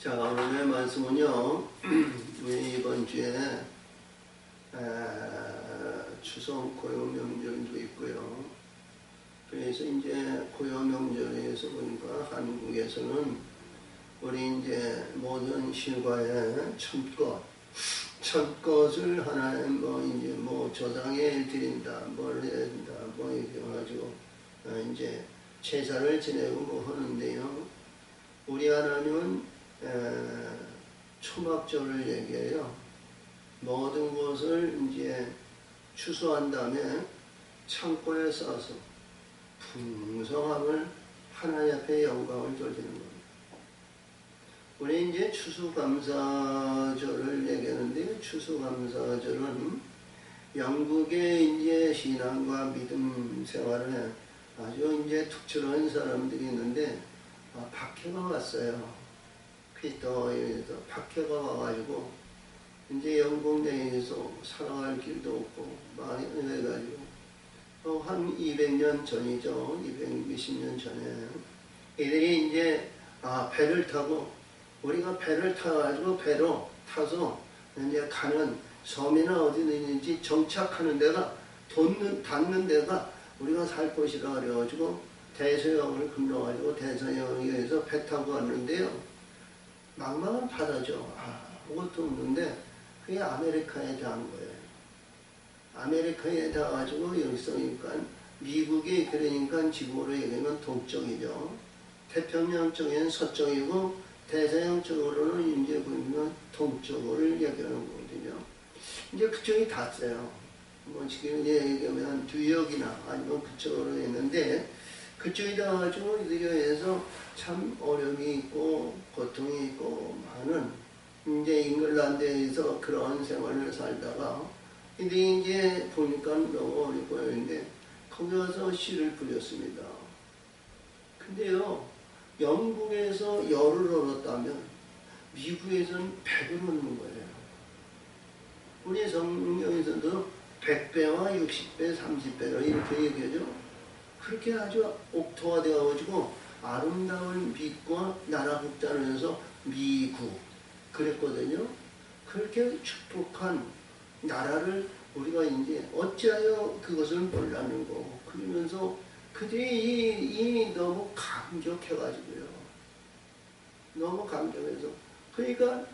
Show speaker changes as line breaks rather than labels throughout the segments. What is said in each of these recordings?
자, 오늘의 말씀은요, 우리 이번 주에 추석 고요명절도 있고요. 그래서 이제 고요명절에서 보니까 한국에서는 우리 이제 모든 실과의 첫것을 하나님 이제 조상에 드린다, 뭘 해야 된다, 이렇게 해가지고 이제 제사를 지내고 하는데요. 우리 하나님은 초막절을 얘기해요. 모든 것을 이제 추수한 다음에 창고에 싸서 풍성함을 하나님 앞에 영광을 돌리는 겁니다. 우리 이제 추수감사절을 얘기하는데, 추수감사절은 영국의 이제 신앙과 믿음 생활에 아주 이제 특출한 사람들이 있는데, 박해가 왔어요. 피터에서 박해가 와가지고 이제 영국 내에서 살아갈 길도 없고 많이 해가지고 한 200년 전이죠. 220년 전에 이들이 이제 배를 타고, 우리가 배를 타가지고 배로 타서 이제 가는 섬이나 어디 있는지 정착하는 데가 닿는 데가 우리가 살 곳이라 그래가지고 대서양을 건너가지고 대서양에서 배 타고 왔는데요. 망망한 바다죠. 아무것도 없는데 그게 아메리카에 닿은 거예요. 아메리카에 닿아가지고 여기서 그러니까 미국이, 그러니까 지구로 얘기하면 동쪽이죠. 태평양 쪽에는 서쪽이고 대서양 쪽으로는 이제 보면 동쪽을 얘기하는 거거든요. 이제 그쪽이 닿았어요. 지금 얘기하면 뉴욕이나 아니면 그쪽으로 했는데, 그쪽에 닿아가지고 이들에서 참 어려움이 있고 고통이 있고 많은 이제 잉글랜드에서 그런 생활을 살다가 이제 보니까 너무 어려 보이는데 거기 가서 시를 부렸습니다. 근데요, 영국에서 열을 얻었다면 미국에서는 100을 얻는 거예요. 우리 성경에서도 100배와 60배, 30배로 이렇게 얘기하죠. 그렇게 아주 옥토화되어가지고 아름다운 빛과 나라 국자를 미국 그랬거든요. 그렇게 축복한 나라를 우리가 이제 어찌하여 그것을 몰랐는 거. 그러면서 그들이 너무 감격해가지고요. 너무 감격해서. 그러니까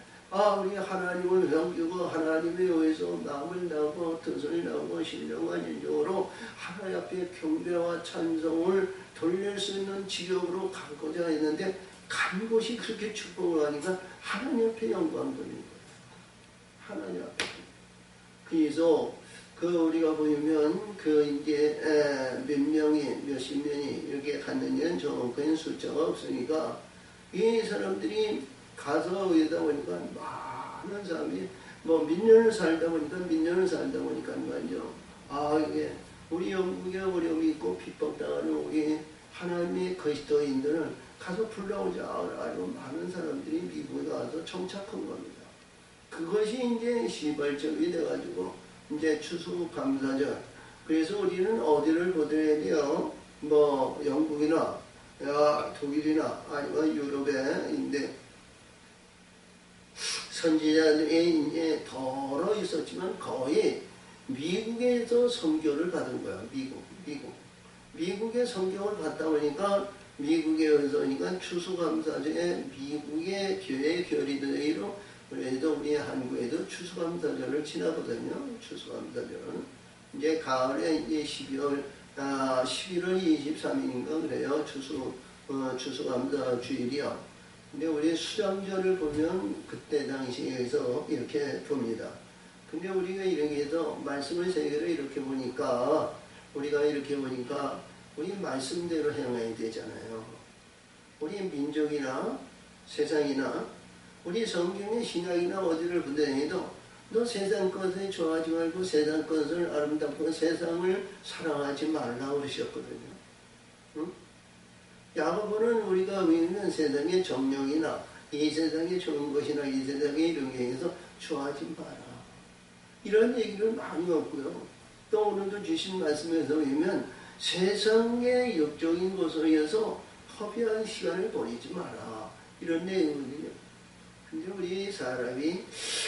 우리 하나님을 섬기고 하나님에 의해서 마음을 나고 뜻을 나고 신령과 진정으로 하나님 앞에 경배와 찬송을 돌릴 수 있는 지역으로 가고자 했는데, 간 곳이 그렇게 축복을 하니까 하나님 앞에 영광 돌리는 거예요. 하나님 앞에. 그래서 우리가 보면 이제 몇십 명이 이렇게 갔느냐는 정확한 숫자가 없으니까 이 사람들이 가서 오다 보니까 많은 사람이 민년을 살다 보니까 말이죠. 이게 우리 영국에 어려움이 있고 핍박당하는 우리 하나님의 그리스도인들은 가서 불러오자. 아주 많은 사람들이 미국에 가서 정착한 겁니다. 그것이 이제 시발점이 돼가지고 이제 추수감사절. 그래서 우리는 어디를 보더라야 돼요? 영국이나 독일이나 아니면 유럽에인데, 선지자들이 이제 더러 있었지만 거의 미국에서 선교를 받은 거야. 미국의 선교를 받다 보니까 미국에 의해서니까 추수감사절에 미국의 교회 교리대로 그래도 우리 한국에도 추수감사절을 지나거든요. 추수감사절은 이제 가을에 이제 11월 23일인가 그래요. 추수감사 주일이요. 근데 우리 수장절을 보면 그때 당시에서 이렇게 봅니다. 근데 우리가 이렇게 해서 말씀을 세계로 이렇게 보니까, 우리 말씀대로 행해야 되잖아요. 우리 민족이나 세상이나 우리 성경의 신학이나 어디를 보더라도 너 세상 것에 좋아하지 말고 세상 것을 아름답고 세상을 사랑하지 말라고 그러셨거든요. 응? 야고보는 우리가 보면 세상의 정령이나 이 세상에 좋은 것이나 이 세상에 이런 게 있어서 좋아하지 마라. 이런 얘기를 많이 없고요. 또 오늘도 주신 말씀에서 보면 세상의 역적인 것을 위해서 허비한 시간을 보내지 마라. 이런 내용이거든요. 근데 우리 사람이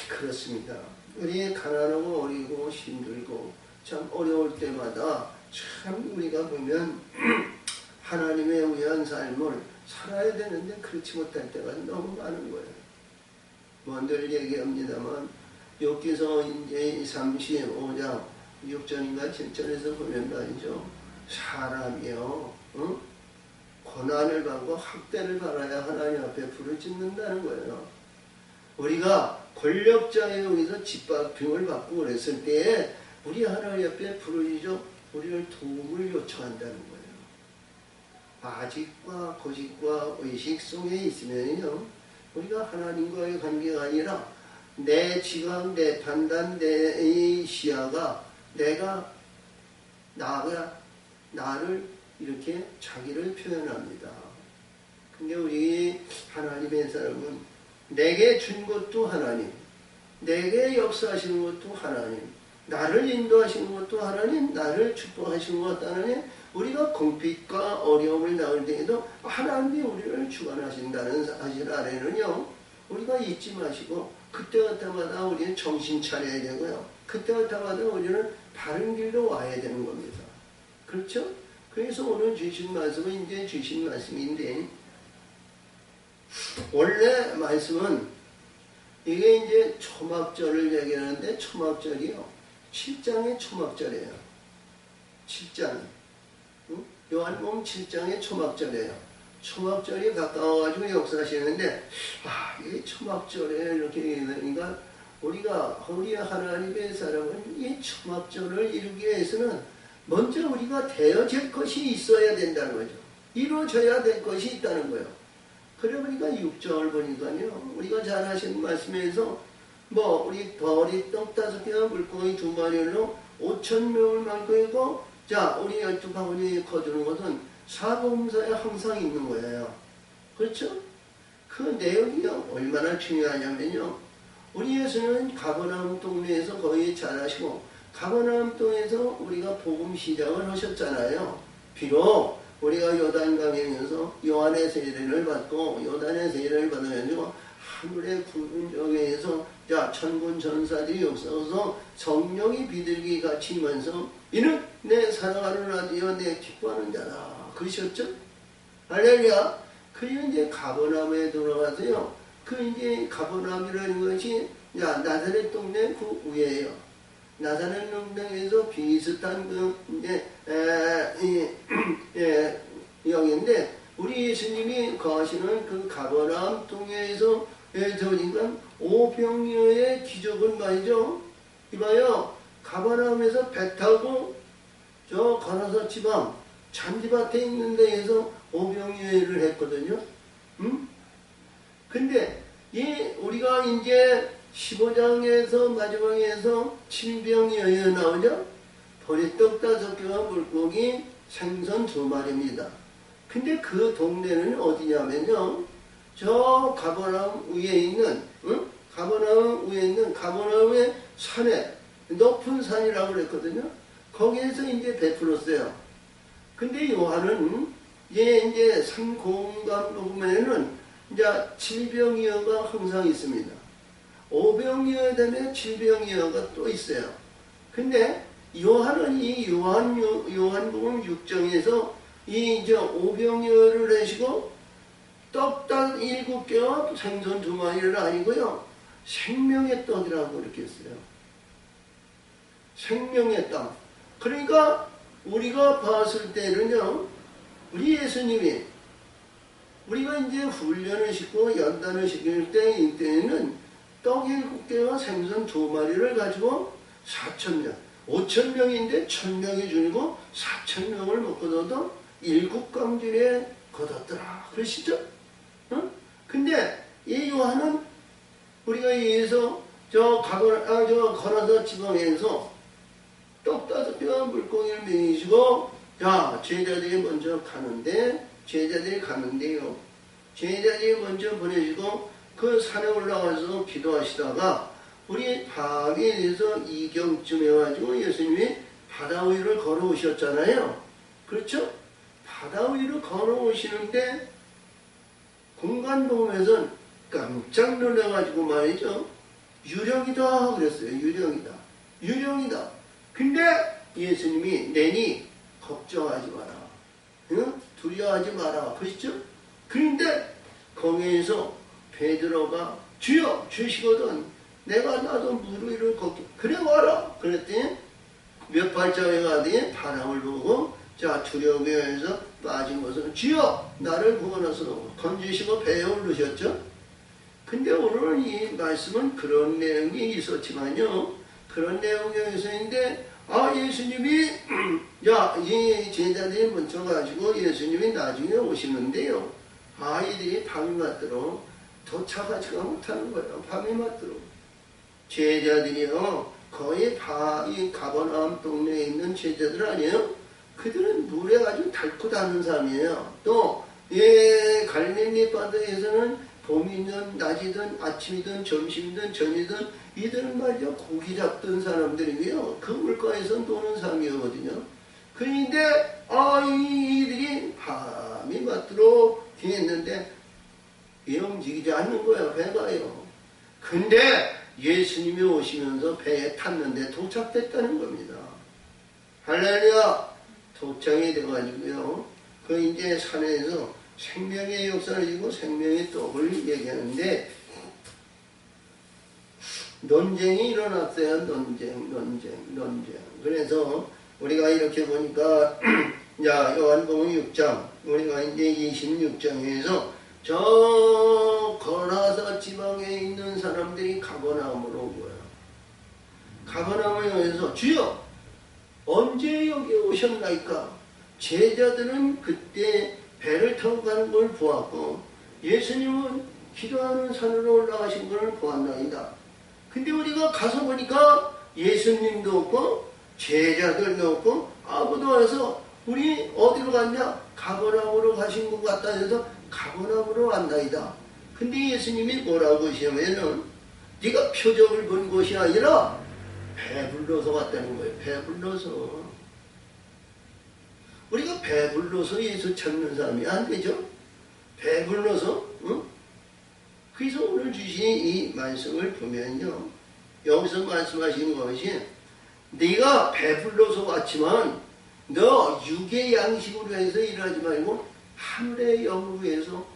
그렇습니다. 우리 가난하고 어리고 힘들고 참 어려울 때마다 참 우리가 보면 하나님에 의한 삶을 살아야 되는데 그렇지 못할 때가 너무 많은 거예요. 늘 얘기합니다만 욥기서 이제 35장 6절인가 7절에서 보면 말이죠. 사람이요, 고난을 받고 학대를 받아야 하나님 앞에 불을 짓는다는 거예요. 우리가 권력자에 의해서 짓밟힘을 받고 그랬을 때에 우리 하나님 앞에 불을 지죠. 우리를 도움을 요청한다는 거예요. 아직과 고집과 의식 속에 있으면요, 우리가 하나님과의 관계가 아니라 내 지각, 내 판단, 내 시야가 나를 이렇게 자기를 표현합니다. 근데 우리 하나님의 사람은 내게 준 것도 하나님, 내게 역사하시는 것도 하나님, 나를 인도하시는 것도 하나님, 나를 축복하시는 것도 하나님. 우리가 공핍과 어려움을 당할 때에도 하나님이 우리를 주관하신다는 사실 아래는요, 우리가 잊지 마시고 그때마다 우리는 정신 차려야 되고요. 그때마다 우리는 바른 길로 와야 되는 겁니다. 그렇죠? 그래서 오늘 주신 말씀은 이제 주신 말씀인데, 원래 말씀은 이게 이제 초막절을 얘기하는데, 초막절이요, 7장의 초막절이에요. 7장. 요한복음 7장의 초막절이에요. 초막절이 가까워가지고 역사하시는데, 이 초막절에 이렇게 얘기하니까 우리가 하나님의 사람은 이 초막절을 이루기 위해서는 먼저 우리가 되어질 것이 있어야 된다는 거죠. 이루어져야 될 것이 있다는 거예요. 그래 보니까 6장을 보니까요, 우리가 잘 하시는 말씀에서 우리 벌이 떡 5개와 물고기 2마리로 5,000명을 만고 있고, 자, 우리 12바구니 거두는 것은 사복음서에 항상 있는 거예요. 그렇죠? 그 내용이 얼마나 중요하냐면요, 우리 예수는 가버나움 동네에서 거의 자라시고 가버나움 동에서 우리가 복음 시작을 하셨잖아요. 비록 우리가 요단강에서 요한의 세례를 받고 요단의 세례를 받으면서 하늘의 굵은 정에서 천군 전사들이 없어서 성령이 비둘기 같이 임하면서 이는 내 사랑하는 아들이여 내 기뻐하는 자라 그러셨죠? 할렐루야. 그리고 이제 가버나움에 돌아가서요, 그 이제 가버나움이라는 것이 나사렛 동네 그 위에요. 나사렛 동네에서 비슷한 그 이제 영인데, 우리 예수님이 거하시는 그 가버나움 동네에서 저니까 오병이어의 기적은 말이죠. 이봐요, 가버나움에서 배 타고 저 가나사 지방 잔디밭에 있는 데에서 오병이어를 했거든요. 근데 우리가 이제 15장에서 마지막에서 칠병이어에 나오죠. 보리떡 5개와 물고기 생선 2마리입니다. 근데 그 동네는 어디냐면요, 저 가버나움 위에 있는 가버나움의 산에, 높은 산이라고 그랬거든요. 거기에서 이제 베풀었어요. 근데 요한은 이제 산 공간 부분에는 이제 칠병이어가 항상 있습니다. 오병이어 다음에 칠병이어가 또 있어요. 근데 요한은 이 요한복음 6장에서 이제 오병이어를 하시고 떡 7개와 생선 2마리를 아니고요, 생명의 떡이라고 이렇게 했어요. 생명의 떡. 그러니까 우리가 봤을 때는요, 우리 예수님이 우리가 이제 훈련을 시키고 연단을 시킬 때에는 떡 7개와 생선 2마리를 가지고 4,000명, 5,000명인데 1,000명이 줄이고 4,000명을 못 거둬도 7광진에 거뒀더라. 그러시죠? 근데 이 요한은 우리가 여기서 저 가나사 지방에서 떡 5개와 물고기를 먹이시고, 제자들이 먼저 가는데요. 제자들이 먼저 보내시고 그 산에 올라가서 기도하시다가 우리 밤에 대해서 2경쯤 해가지고 예수님이 바다 위를 걸어오셨잖아요. 그렇죠? 바다 위를 걸어오시는데 공간복음에서는 깜짝 놀라가지고 말이죠. 유령이다 그랬어요. 유령이다. 유령이다. 근데 예수님이 내니 걱정하지 마라. 응? 두려워하지 마라. 보시죠? 그런데 거기에서 베드로가 주여 주시거든 내가 나도 물 위를 걷게 그래 와라. 그랬더니 몇 발짝에 가더니 바람을 보고 자 두려움에 의해서 빠진 것은 주여 나를 구원하소서 건지시고 배에 오르셨죠. 근데 오늘은 이 말씀은 그런 내용이 있었지만요. 그런 내용이 있었는데 예수님이 이 제자들이 뭉쳐가지고 예수님이 나중에 오시는데요. 이들이 밤이 맞도록 도착하지가 못하는 거예요. 밤이 맞도록. 제자들이요. 거의 이 가버나움 동네에 있는 제자들 아니에요? 그들은 물에 아주 닳고 닿는 사람이에요. 또 갈릴리 바다에서는 봄이든 낮이든 아침이든 점심이든 저녁이든 이들은 말이죠. 고기 잡던 사람들이고요. 그 물가에서 노는 사람이거든요. 그런데 이들이 밤이 맞도록 뒤했는데 움직이지 않는 거예요. 배가요. 근데 예수님이 오시면서 배에 탔는데 도착됐다는 겁니다. 할렐루야. 도착이 돼가지고요. 그 이제 산에서 생명의 역사를 지고 생명의 떡을 얘기하는데 논쟁이 일어났어요. 논쟁. 그래서 우리가 이렇게 보니까 요한복음 6장 우리가 이제 26장에서 저 거라사 지방에 있는 사람들이 가버나움으로 온 거예요. 가버나움에 오셔서 주여 언제 여기 오셨나이까? 제자들은 그때 배를 타고 가는 걸 보았고 예수님은 기도하는 산으로 올라가신 것을 보았나이다. 근데 우리가 가서 보니까 예수님도 없고 제자들도 없고 아무도 와서 우리 어디로 갔냐? 가버나움으로 가신 것 같다 해서 가버나움으로 간다이다. 근데 예수님이 뭐라고 하시냐면은 네가 표적을 본 것이 아니라 배불러서 왔다는 거예요. 배불러서. 우리가 배불러서 예수 찾는 사람이 안 되죠? 배불러서, 응? 그래서 오늘 주신 이 말씀을 보면요. 여기서 말씀하신 것이 네가 배불러서 왔지만 너 육의 양식으로 해서 일하지 말고 하늘의 영으로 해서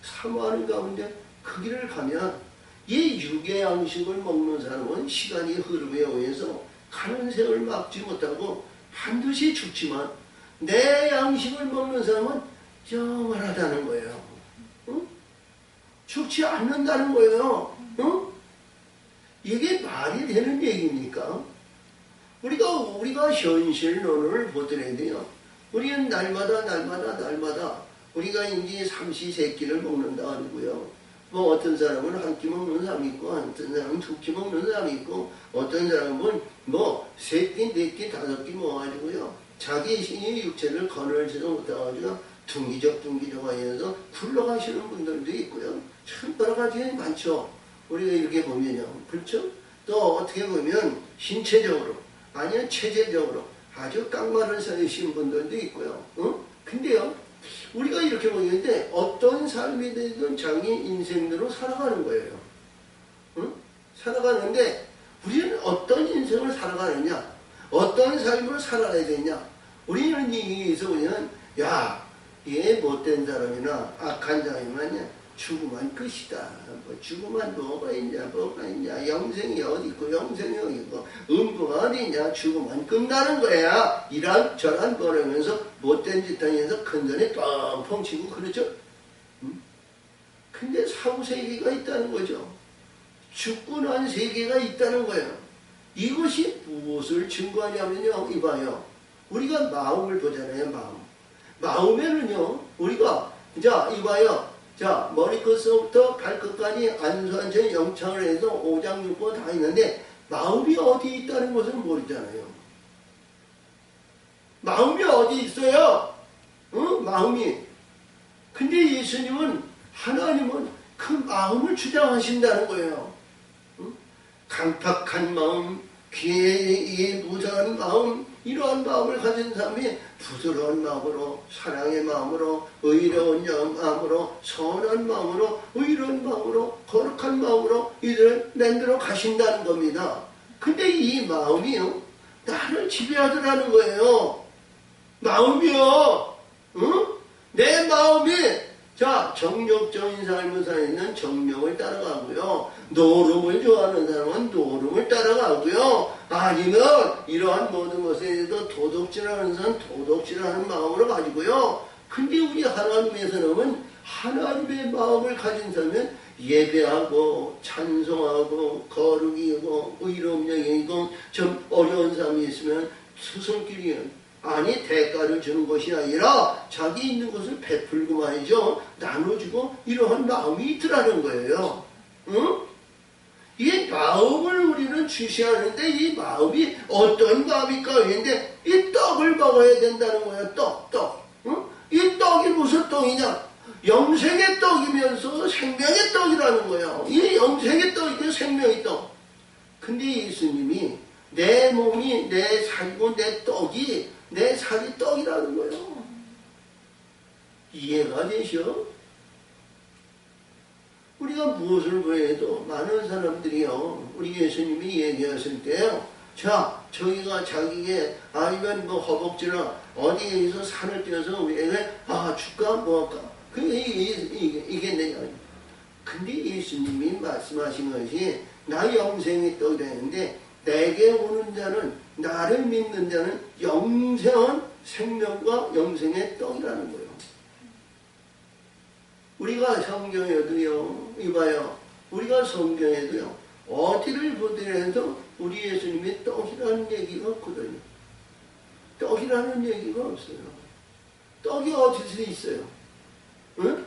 사모하는 가운데 그 길을 가면 이 육의 양식을 먹는 사람은 시간이 흐름에 의해서 가는 세월 막지 못하고 반드시 죽지만 내 양식을 먹는 사람은 영원하다는 거예요. 응? 죽지 않는다는 거예요. 응? 이게 말이 되는 얘기입니까? 우리가 현실론을 보더라도요. 우리는 날마다 우리가 이제 삼시세끼를 먹는다 하고요. 뭐 어떤 사람은 한 끼 먹는 사람이 있고 어떤 사람은 두 끼 먹는 사람이 있고 어떤 사람은 뭐 세 끼, 네 끼, 다섯 끼 먹어가지고요. 자기 신의 육체를 거느리지도 못해가지고 둥기적 하면서 굴러가시는 분들도 있고요. 참 여러 가지 많죠. 우리가 이렇게 보면요. 그렇죠? 또 어떻게 보면 신체적으로 아니면 체제적으로 아주 깡마른 사이신 분들도 있고요. 근데요. 우리가 이렇게 보는데 어떤 삶이 되든 자기 인생대로 살아가는 거예요. 살아가는데 우리는 어떤 인생을 살아가느냐? 어떤 삶을 살아가야 되냐? 우리는 여기서 우리는 얘 못된 사람이나 악한 사람이면 죽으면 끝이다. 뭐 죽으면 뭐가 있냐, 영생이 어디 있고 영생이 어디 있고 음부가 어디 있냐, 죽으면 끝나는 거야. 이런저런 거라면서 못된 짓 하면서 큰전에 뻥뻥 치고 그러죠. 근데 사후세계가 있다는 거죠. 죽고 난 세계가 있다는 거예요. 이것이 무엇을 증거하냐면요. 이봐요. 우리가 마음을 보잖아요. 마음에는요. 우리가 이봐요. 머리끝부터 발끝까지 안수한천 영창을 해서 오장육부 다 있는데 마음이 어디 있다는 것을 모르잖아요. 마음이 어디 있어요? 마음이. 근데 하나님은 그 마음을 주장하신다는 거예요. 강팍한 마음, 귀에 무상한 마음, 이러한 마음을 가진 사람이 부드러운 마음으로, 사랑의 마음으로, 의로운 마음으로, 선한 마음으로, 의로운 마음으로, 거룩한 마음으로 이들을 만들어 가신다는 겁니다. 근데 이 마음이요, 나를 지배하더라는 거예요. 마음이요. 응? 내 마음이 정욕적인 삶을 사는 정욕을 따라가고요. 노름을 좋아하는 사람은 노름을 따라가고요. 아니면 이러한 모든 것에 대해서 도덕질하는 사람은 도덕질하는 마음으로 가지고요. 근데 우리 하나님의 사람은 하나님의 마음을 가진 사람은 예배하고 찬송하고 거룩이고 의로운 영이고 좀 어려운 사람이 있으면 수술길이 아니 대가를 주는 것이 아니라 자기 있는 것을 베풀고 말이죠. 나눠주고 이러한 마음이 있더라는 거예요. 응? 이 마음을 우리는 주시하는데 이 마음이 어떤 마음일까? 그런데 이 떡을 먹어야 된다는 거예요. 떡. 응? 이 떡이 무슨 떡이냐? 영생의 떡이면서 생명의 떡이라는 거예요. 이 영생의 떡이고 생명의 떡. 근데 예수님이 내 몸이 내 살이고 내 떡이 내 살이 떡이라는 거예요. 이해가 되셔? 우리가 무엇을 보여도 많은 사람들이요, 우리 예수님이 얘기하실 때요, 저기가 자기게 아니면 뭐 허벅지나 어디에서 산을 띄어서 우리에게 줄까 뭐 할까? 이게 내가. 근데 예수님이 말씀하신 것이 나 영생의 떡이 되는데 내게 오는 자는, 나를 믿는 자는 영생한 생명과 영생의 떡이라는 거예요. 우리가 성경에도요, 이봐요. 우리가 성경에도요, 어디를 보더라도 우리 예수님이 떡이라는 얘기가 없거든요. 떡이라는 얘기가 없어요. 떡이 어디서 있어요? 응?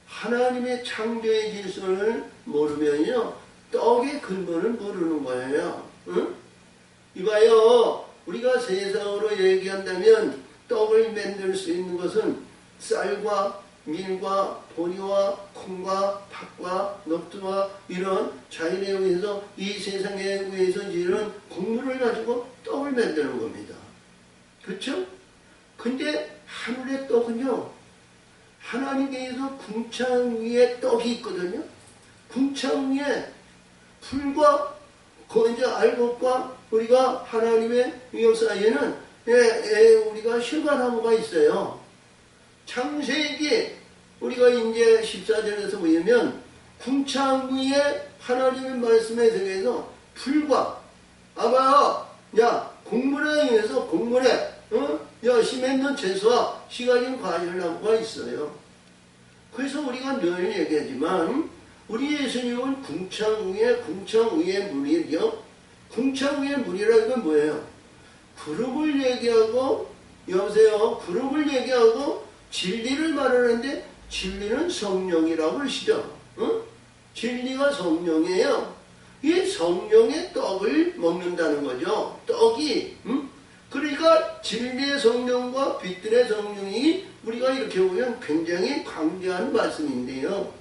하나님의 창조의 질서를 모르면요, 떡의 근본을 모르는 거예요. 응? 이봐요. 우리가 세상으로 얘기한다면 떡을 만들 수 있는 것은 쌀과 밀과 보리와 콩과 팥과 녹두와 이런 자연에 의해서 이 세상에 의해서 지은 곡물을 가지고 떡을 만드는 겁니다. 그렇죠? 근데 하늘의 떡은요, 하나님께서 궁창 위에 떡이 있거든요. 궁창 위에 풀과 알곡과 우리가 하나님의 위역 사이에는 우리가 실과나무가 있어요. 창세기 우리가 이제 14절에서 보면 궁창 위에 하나님의 말씀에 대해서 풀과 곡물에 의해서 곡물에 심했는 채소와 씨가진 과일나무가 있어요. 그래서 우리가 늘 얘기하지만 우리 예수님은 궁창 위에 물이요. 궁창 위에 물이라는 건 뭐예요? 구름을 얘기하고, 여보세요? 구름을 얘기하고 진리를 말하는데 진리는 성령이라고 그러시죠. 응? 진리가 성령이에요. 이 성령의 떡을 먹는다는 거죠. 떡이. 응? 그러니까 진리의 성령과 빛들의 성령이 우리가 이렇게 보면 굉장히 강조하는 말씀인데요.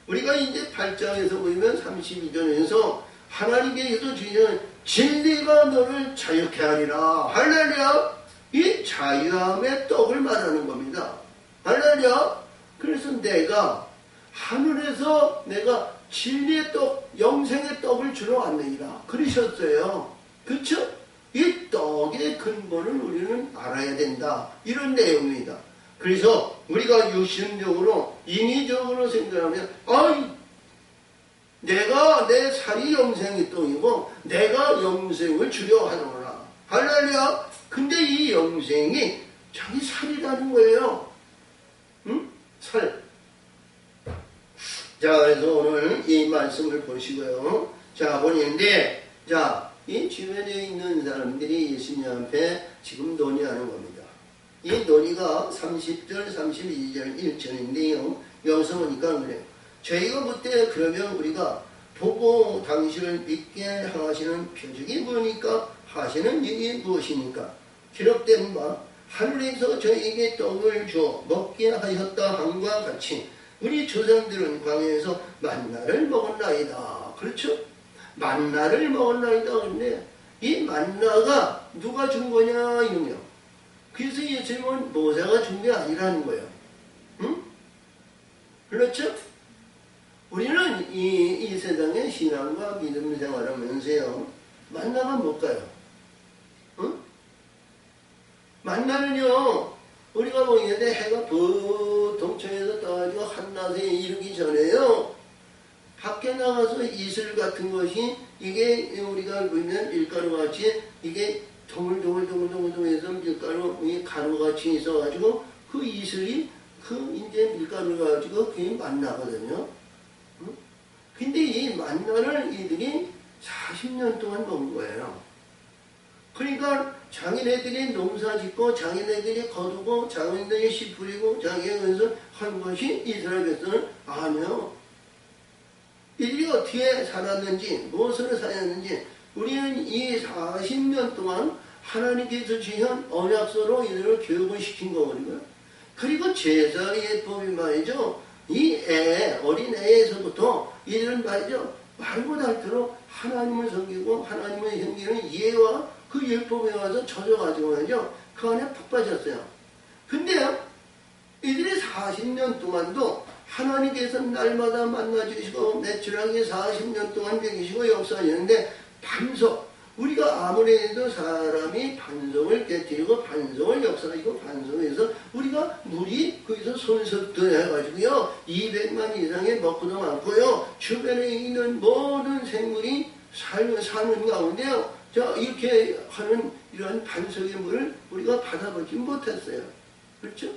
우리가 이제 8장에서 보면 32절에서 하나님께서 주시는 진리가 너를 자유케 하리라. 할렐루야. 이 자유함의 떡을 말하는 겁니다. 할렐루야. 그래서 내가 하늘에서 내가 진리의 떡, 영생의 떡을 주러 왔느니라. 그러셨어요. 그렇죠? 이 떡의 근본을 우리는 알아야 된다. 이런 내용입니다. 그래서 우리가 육신적으로 인위적으로 생각하면 내가 내 살이 영생의 떡이고 내가 영생을 주려 하노라. 할렐루야. 근데 이 영생이 자기 살이라는 거예요. 응? 살. 자, 그래서 오늘 이 말씀을 보시고요. 자, 보는데 이 주변에 있는 사람들이 예수님 앞에 지금 논의하는 겁니다. 이 논의가 30절, 32절 1절인데요. 여기서 보니까 그래요. 저희가 묻되 그러면 우리가 보고 당신을 믿게 하시는 표적이 뭐니까? 하시는 일이 무엇이니까? 기록된 바 하늘에서 저에게 떡을 줘 먹게 하였다 함과 같이 우리 조상들은 광야에서 만나를 먹었나이다. 그렇죠? 만나를 먹었나이다. 근데 이 만나가 누가 준 거냐 이놈이요. 그래서 예수님은 모세가 준 게 아니라는 거예요. 응? 그렇죠? 우리는 이 세상의 신앙과 믿음 생활하면서요, 만나가 뭘까요? 응? 만나는요, 우리가 보이는데 해가 동쪽에서 떠가지고 한낮에 이르기 전에요, 밖에 나가서 이슬 같은 것이, 이게 우리가 보면 밀가루 같이, 이게 동글동글동글동글해서 밀가루, 가루 같이 있어가지고, 그 이슬이, 이제 밀가루 가지고 그게 만나거든요. 응? 근데 이 만나를 이들이 40년 동안 먹은 거예요. 그러니까 자기네들이 농사 짓고 자기네들이 거두고 자기네들이 씨 뿌리고 자기네들이 한 것이 이스라엘 백성은 아니요. 이들이 어떻게 살았는지 무엇으로 살았는지 우리는 이 40년 동안 하나님께서 주신 언약서로 이들을 교육을 시킨 거거든요. 그리고 제사 예법이 말이죠. 이 어린 애에서부터 이들은 말이죠. 말고 닳도록 하나님을 섬기고 하나님을 섬기는 예와 그 율법에 와서 젖어가지고 말이죠. 그 안에 푹 빠졌어요. 근데요, 이들이 40년 동안도 하나님께서 날마다 만나주시고 매출하게 40년 동안 먹이시고 역사하셨는데 반석, 우리가 아무리 해도 사람이 반석을 깨뜨리고 반석을 역사하시고 반석에서 우리가 물이 거기서 손석도 해가지고요 200만 이상의 먹고도 많고요 주변에 있는 모든 생물이 사는 가운데요 자 이렇게 하는 이런 반석의 물을 우리가 받아보지 못했어요. 그렇죠?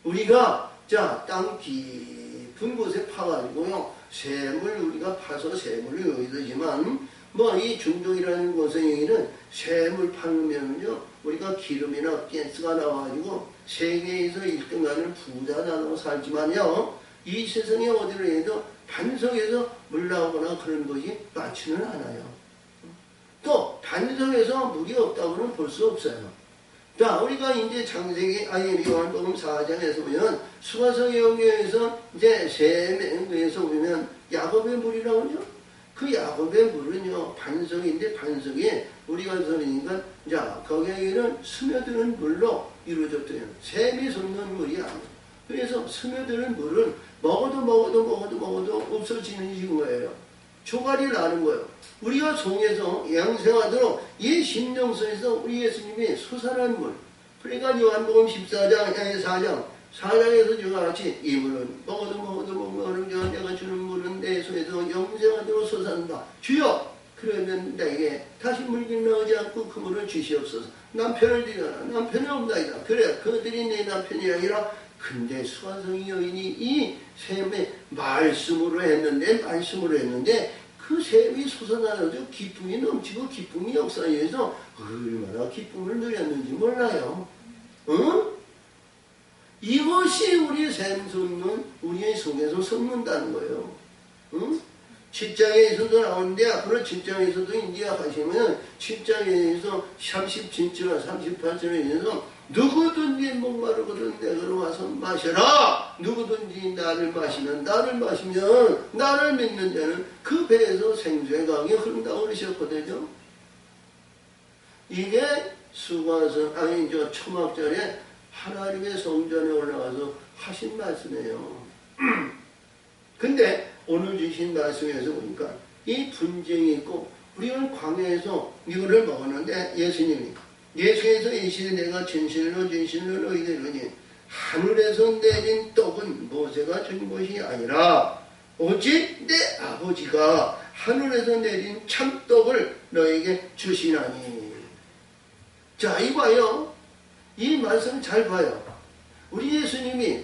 우리가 자 땅 깊은 곳에 파가지고요 샘을 우리가 파서 샘을 여기더지만 뭐 이 중동이라는 곳에는 샘을 파면요 우리가 기름이나 가스가 나와가지고 세계에서 1등하는 부자 나라로 살지만요 이 세상에 어디를 해도 반석에서 물 나오거나 그런 것이 많지는 않아요. 또 반석에서 물이 없다고는 볼 수 없어요. 자 우리가 이제 창세기 요한복음 4장에서 보면 수가성 영역에서 이제 샘에서 보면 야곱의 물이 나오죠. 그 야곱의 물은요 반석인데 반석에 우리가 설이니까 자 거기에는 스며드는 물로 이루어졌대요. 샘이 솟는 물이 아니에요. 그래서 스며드는 물은 먹어도 없어지는 거예요. 조갈이 나는 거예요. 우리가 종에서 양생하도록 이 심령서에서 우리 예수님이 솟아난 물. 그러니까 요한복음 4장에서 주가 같이 이 물은 먹어도 내가 주는 물은 내 손에서 영생하도록 솟아난다. 주여 그러면 내게 다시 물기 나오지 않고 그 물을 주시옵소서. 남편을 드려라. 남편이 없나이다. 그래 그들이 내 남편이 아니라 근데 수가성 여인이 이 샘에 말씀으로 했는데 그 샘이 솟아나서 기쁨이 넘치고 기쁨이 역사에서 얼마나 기쁨을 누렸는지 몰라요. 응? 이것이 우리 샘 솟는 우리의 속에서 솟는다는 거예요. 응? 7장에서도 나오는데 앞으로 7장에서도 이제 하시면 7장에서 37절 38절에서 누구든지 목마르거든 내게로 와서 마셔라. 누구든지 나를 마시면 나를 믿는 자는 그 배에서 생수의 강이 흐른다고 그러셨거든요. 이게 수가성 초막절에 하나님의 성전에 올라가서 하신 말씀이에요. 근데 오늘 주신 말씀에서 보니까 이 분쟁이 있고 우리는 광야에서 이거를 먹었는데 예수께서 이시되 내가 진실로 너희에게 이르니 하늘에서 내린 떡은 모세가 준 것이 아니라 오직 내 아버지가 하늘에서 내린 참떡을 너에게 주시나니. 자 이봐요. 이 말씀 잘 봐요. 우리 예수님이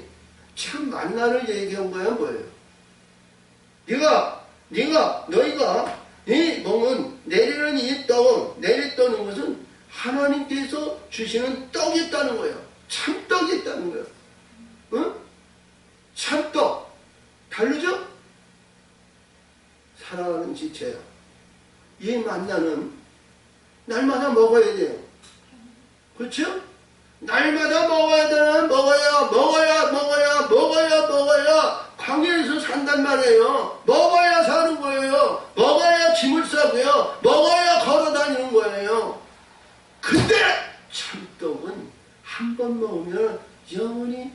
참 만나를 얘기한 거야 뭐예요? 너희가 이 먹은 내리는 이 떡은 내렸다는 것은 하나님께서 주시는 떡이 있다는 거예요. 참떡이 있다는 거예요. 응? 참떡. 다르죠? 살아가는 지체예요. 이 만나는 날마다 먹어야 돼요. 그렇죠? 날마다 먹어야 되나? 먹어야 광야에서 산단 말이에요. 먹어야 사는 거예요. 먹어야 짐을 싸고요. 먹어야 걸어 다니는 거예요. 번 먹으면 영원히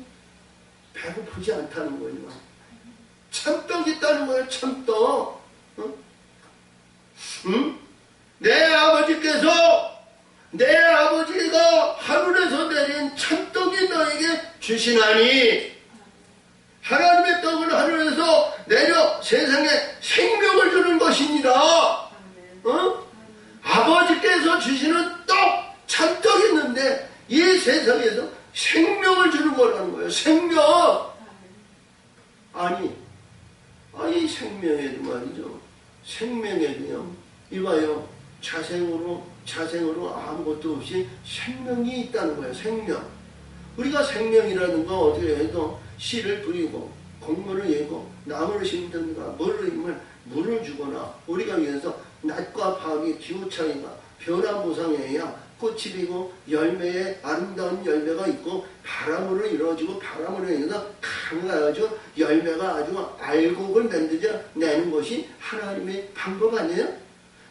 배고프지 않다는 거예요. 참떡이 있다는 거예요. 참떡. 응? 응? 내 아버지가 하늘에서 내린 참떡이 너에게 주시나니 하나님의 떡은 하늘에서 내려 세상에 생명을 주는 것입니다. 어? 아버지께서 주시는 떡, 참떡이 있는데 이 세상에서 생명을 주는 거라는 거예요. 생명. 아니 생명에도 말이죠. 생명에도요. 이봐요. 자생으로 아무것도 없이 생명이 있다는 거예요. 생명. 우리가 생명이라는 거 어떻게 해도 씨를 뿌리고 곡물을 예고 나무를 심든가 물을 주거나 우리가 위해서 낮과 밤이 기후차이가 변화무상해야 꽃이 피고 열매에 아름다운 열매가 있고 바람으로 이루어지고 바람으로 인해서 강하여져 열매가 아주 알곡을 만들어 내는 것이 하나님의 방법 아니에요?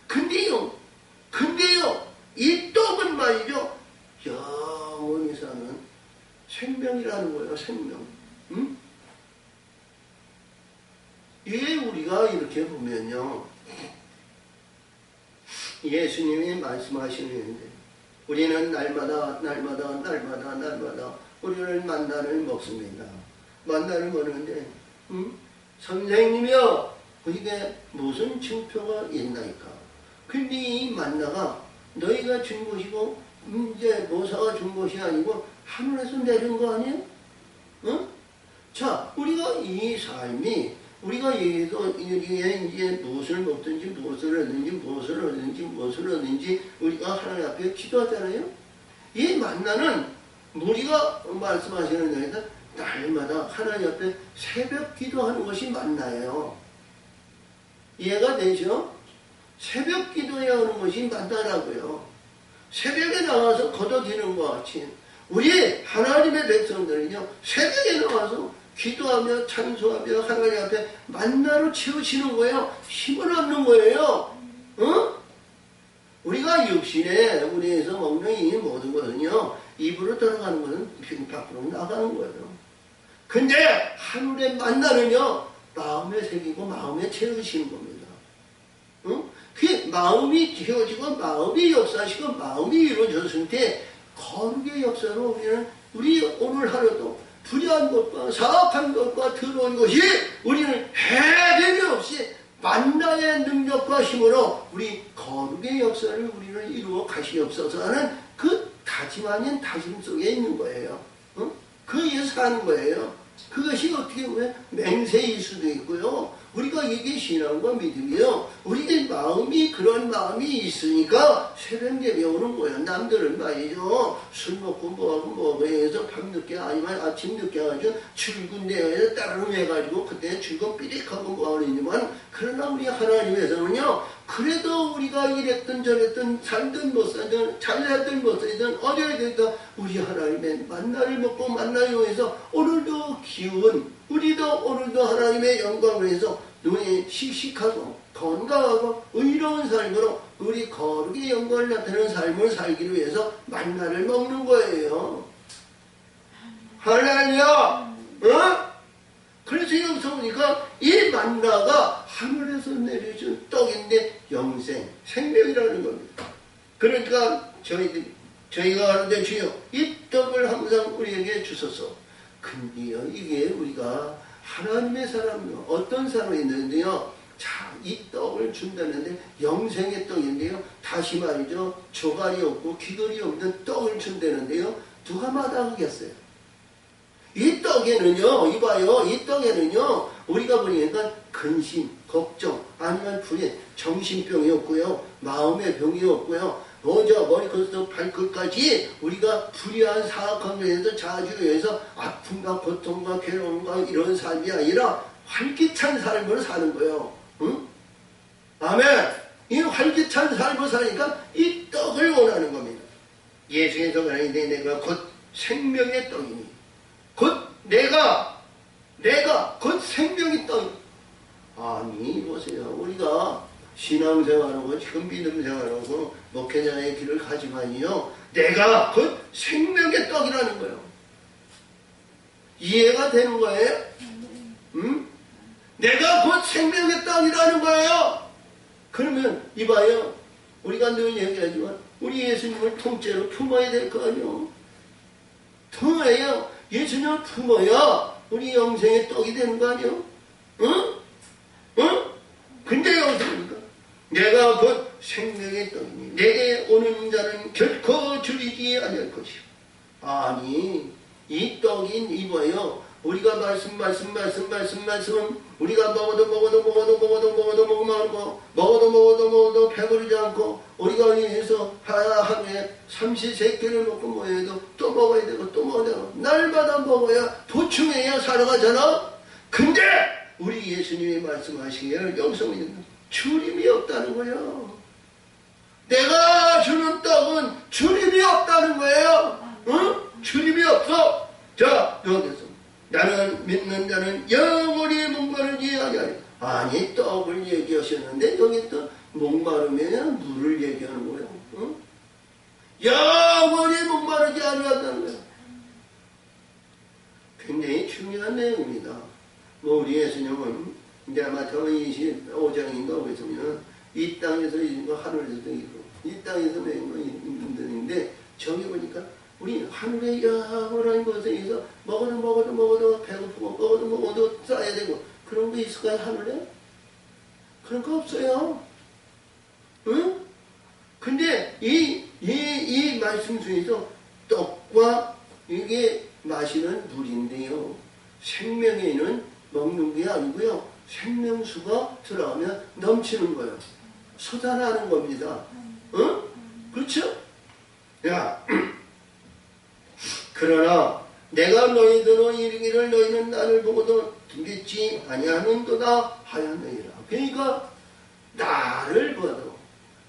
근데요 이 떡은 말이죠 영원히 사는 생명이라는 거예요. 생명. 응? 이게 우리가 이렇게 보면요 예수님이 말씀하시는데 우리는 날마다 우리는 만나를 먹습니다. 만나를 먹는데 선생님이요 이게 무슨 증표가 있나이까? 근데 이 만나가 너희가 준 것이고 이제 모사가 준 것이 아니고 하늘에서 내린 거 아니에요? 응? 자, 우리가 이 삶이 우리가 여기에 이제 무엇을 먹든지 무엇을 얻든지 우리가 하나님 앞에 기도하잖아요. 이 만나는 우리가 말씀하시는 데에서 날마다 하나님 앞에 새벽 기도하는 것이 만나예요. 이해가 되죠? 새벽 기도해야 하는 것이 만나라고요. 새벽에 나와서 걷어지는 것 같이 우리 하나님의 백성들은요 새벽에 나와서 기도하며 찬송하며 하나님 앞에 만나로 채우시는 거예요. 힘을 얻는 거예요. 어? 우리가 육신에 우리에서 먹는 이 모든 것은요 입으로 들어가는 것은 밖으로 나가는 거예요. 근데 하늘의 만나는요 마음에 새기고 마음에 채우시는 겁니다. 어? 그 마음이 채워지고 마음이 역사하시고 마음이 이루어졌을 때 거룩의 역사로 우리 오늘 하루도 불의한 것과 사악한 것과 더러운 것이 우리는 해됨이 없이 만나의 능력과 힘으로 우리 거룩의 역사를 우리는 이루어 가시옵소서 하는 그 다짐 아닌 다짐 속에 있는 거예요. 어? 그에 사는 거예요. 그것이 어떻게 보면 맹세일 수도 있고요. 우리가 이게 신앙과 믿음이요. 우리의 마음이 그런 마음이 있으니까 새벽 예배 오는 거예요. 남들은 말이죠. 술 먹고 뭐하고 해서 밤늦게 아니면 아침 늦게 해가지고 출근대회에 따르해가지고 그때 출근 삐릭하고 뭐하느냐만 그러나 우리 하나님에서는요. 그래도 우리가 이랬든 저랬든 살든 못 살든 잘살든 못 살든 어디에 됐든 우리 하나님의 만나를 먹고 만나요 해서 오늘도 기운 우리도 오늘도 하나님의 영광을 위해서 눈이 씩씩하고 건강하고 의로운 삶으로 우리 거룩의 영광을 나타내는 삶을 살기 위해서 만나를 먹는 거예요. 할렐루야! 어? 그래서 여기서 보니까 이 만나가 하늘에서 내려준 떡인데 영생, 생명이라는 겁니다. 그러니까 저희가 하는데 주여 이 떡을 항상 우리에게 주소서. 근데요 이게 우리가 하나님의 사람이요 어떤 사람이 있는데요 자, 이 떡을 준다는데 영생의 떡인데요 다시 말이죠 조갈이 없고 귀걸이 없는 떡을 준다는데요 누가 마다하겠어요? 이 떡에는요 이봐요 이 떡에는요 우리가 보니까 근심, 걱정 아니면 불행, 정신병이 없고요 마음의 병이 없고요 머리부터 발끝까지 우리가 불의한 사악한 것에서 자주해서 아픔과 고통과 괴로움과 이런 삶이 아니라 활기찬 삶으로 사는 거예요. 응? 아멘. 이 활기찬 삶으로 사니까 이 떡을 원하는 겁니다. 예수께서 말하는데 내가 곧 생명의 떡이니 곧 내가 곧 생명의 떡. 아니 보세요. 우리가 신앙생활하고 지금 믿음생활하고 목회자의 길을 가지만요 내가 곧 생명의 떡이라는 거예요. 이해가 되는 거예요? 응? 내가 곧 생명의 떡이라는 거예요. 그러면 이봐요. 우리가 늘 얘기하지만 우리 예수님을 통째로 품어야 될 거 아니에요. 품어야 예수님을 품어야 우리 영생의 떡이 되는 거 아니에요? 응? 응? 근데 여기서 보니까 내가 곧 생명의 떡이니 내게 오는 자는 결코 줄이지 아니할 것이요. 아니 이 떡인 이거요. 우리가 말씀 우리가 먹어도 배부르지 않고 우리가 위해서 하루에 삼시세끼를 먹고 뭐해도 또 먹어야 되고 또 먹어야 되고 날마다 먹어야 보충해야 살아가잖아. 근데 우리 예수님이 말씀하시기를 여기서 주림이 없다는 거예요. 내가 주는 떡은 주림이 없다는 거예요. 응? 주림이 없어. 자, 여기서 나는 믿는 자는 영원히 목마르지 아니하리. 아니 떡을 얘기하셨는데 여기 또 목마르면 물을 얘기하는 거예요. 응? 영원히 목마르지 아니한다는 거예요. 굉장히 중요한 내용입니다. 뭐 우리 예수님은 이제 마태복음 25장인가 보시면 이 땅에서 있는 거 하늘에서도 있고 이 땅에서 있는 거 있는 데인데 저기 보니까 우리 하늘의 영원한 곳에서 먹어도 배고프고 먹어도 싸야 되고 그런 거 있을까요 하늘에? 그런 거 없어요. 응? 근데 이 말씀 중에서 떡과 이게 마시는 물인데요. 생명에는 먹는 게 아니고요. 생명수가 들어가면 넘치는 거예요. 솟아나는 겁니다. 응? 그렇죠? 야. 그러나 내가 너희들로 이르기를 너희는 나를 보고도 믿지 아니하는도다 하였느니라. 그러니까 나를 봐도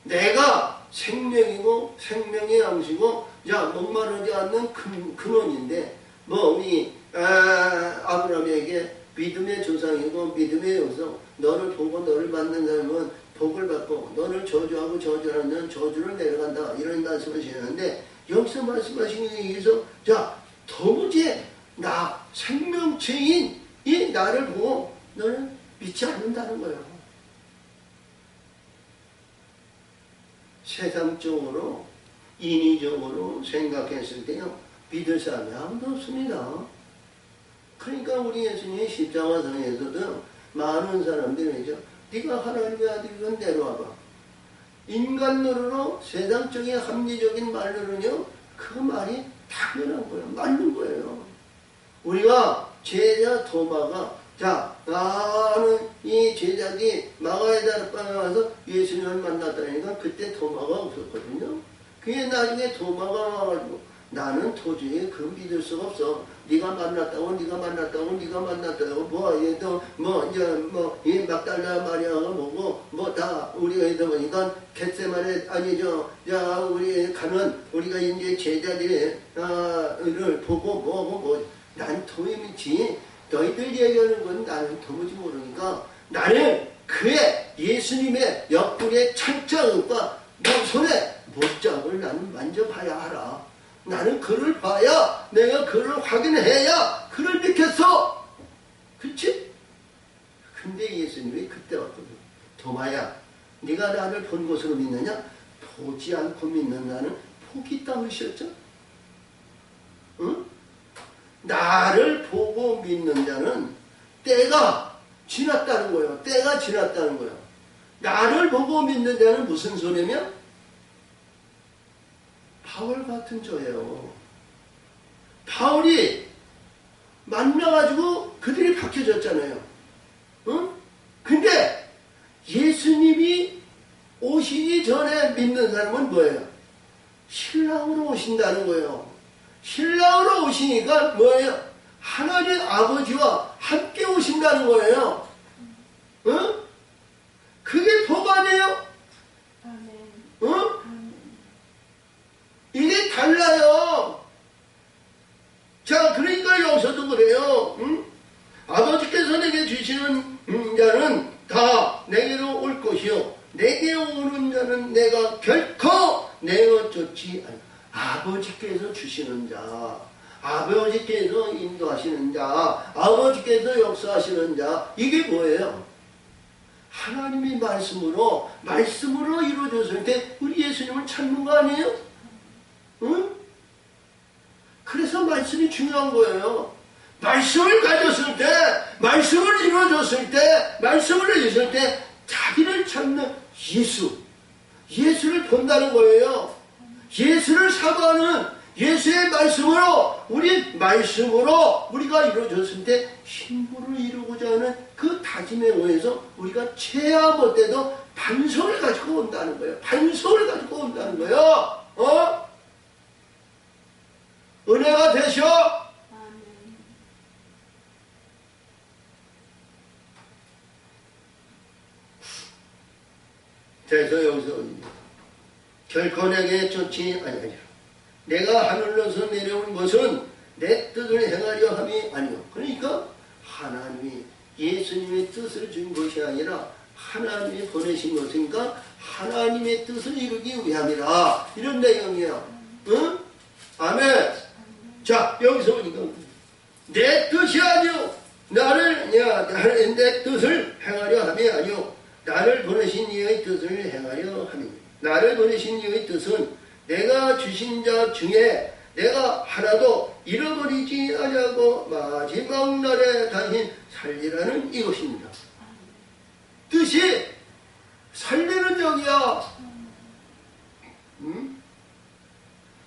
내가 생명이고 생명의 양식이고 자 목마르지 않는 근원인데 뭐 우리 아브라함에게 믿음의 조상이고 믿음의 영성 너를 보고 너를 받는 사람은 복을 받고 너를 저주하고 저주하는 자는 저주를 내려간다 이런 말씀을 하시는데 여기서 말씀하시는 게 여기서 자 도무지 나 생명체인 이 나를 보고 너는 믿지 않는다는 거예요. 세상적으로 인위적으로 생각했을 때요 믿을 사람이 아무도 없습니다. 그러니까 우리 예수님이 십자가상에서도 많은 사람들이죠. 네가 하나님의 아들이건 내려와봐. 인간으로 세상적인 합리적인 말로는요 그 말이 당연한 거예요. 맞는 거예요. 우리가 제자 도마가 자 나는 이 제자들이 마가의 다락방에 와서 예수님을 만났다니까 그때 도마가 없었거든요. 그게 나중에 도마가 와가지고 나는 도저히 그 믿을 수가 없어. 네가 만났다고 뭐 얘도 뭐 이제 뭐 이 막달라 마리아가 뭐고 뭐 다 우리가 이다 보니까 겟세마네 아니죠. 자 우리 가는 우리가 이제 제자들을 보고 뭐 난 도무지 믿지. 너희들 얘기하는 건 나는 도무지 모르니까 나는 그의 예수님의 옆구리의 찬장과 손에 못잡을 나는 만져봐야 알아. 나는 그를 봐야 내가 그를 확인해야 그를 믿겠어. 그치? 근데 예수님이 그때 왔거든. 도마야 네가 나를 본 것으로 믿느냐? 보지 않고 믿는 나는 복이 있다고 하셨죠? 응? 나를 보고 믿는 자는 때가 지났다는 거예요. 때가 지났다는 거예요. 나를 보고 믿는 자는 무슨 소리냐면 바울 같은 저예요. 바울이 만나가지고 그들이 바뀌어졌잖아요. 응? 근데 예수님이 오시기 전에 믿는 사람은 뭐예요? 신랑으로 오신다는 거예요. 신랑으로 오시니까 뭐예요? 하나님 아버지와 함께 오신다는 거예요. 응? 그게 복 아니에요? 응? 이게 달라요. 자, 그러니까 여기서도 그래요. 응? 아버지께서 내게 주시는 자는 다 내게로 올 것이요. 내게 오는 자는 내가 결코 내어 쫓지 않아. 역사하시는 자, 이게 뭐예요? 하나님의 말씀으로 이루어졌을 때 우리 예수님을 찾는 거 아니에요? 응? 그래서 말씀이 중요한 거예요. 말씀을 가졌을 때, 말씀을 이루어졌을 때, 말씀을 이루어졌을 때 자기를 찾는 예수를 본다는 거예요. 예수를 사모하는 예수의 말씀으로 우리가 이루어졌을 때 힘으로 이루고자 하는 그 다짐에 의해서 우리가 죄야 못해도 반성을 가지고 온다는 거예요. 반성을 가지고 온다는 거예요. 은혜가 되셔. 그래서 여기서 결코 내게 좋지 아니하리라. 내가 하늘로서 내려온 것은 내 뜻을 행하려 함이 아니요. 그러니까 하나님이 예수님의 뜻을 준 것이 아니라 하나님이 보내신 것이니까 하나님의 뜻을 이루기 위함이라. 이런 내용이에요. 응? 아멘. 자, 여기서 보니까 내 뜻이 아니요. 내 뜻을 행하려 함이 아니요. 나를 보내신 이의 뜻을 행하려 함이니. 나를 보내신 이의 뜻은 내가 주신 자 중에 내가 하나도 잃어버리지 아니하고 마지막 날에 다시 살리라는 이것입니다. 뜻이 살리는 적이야.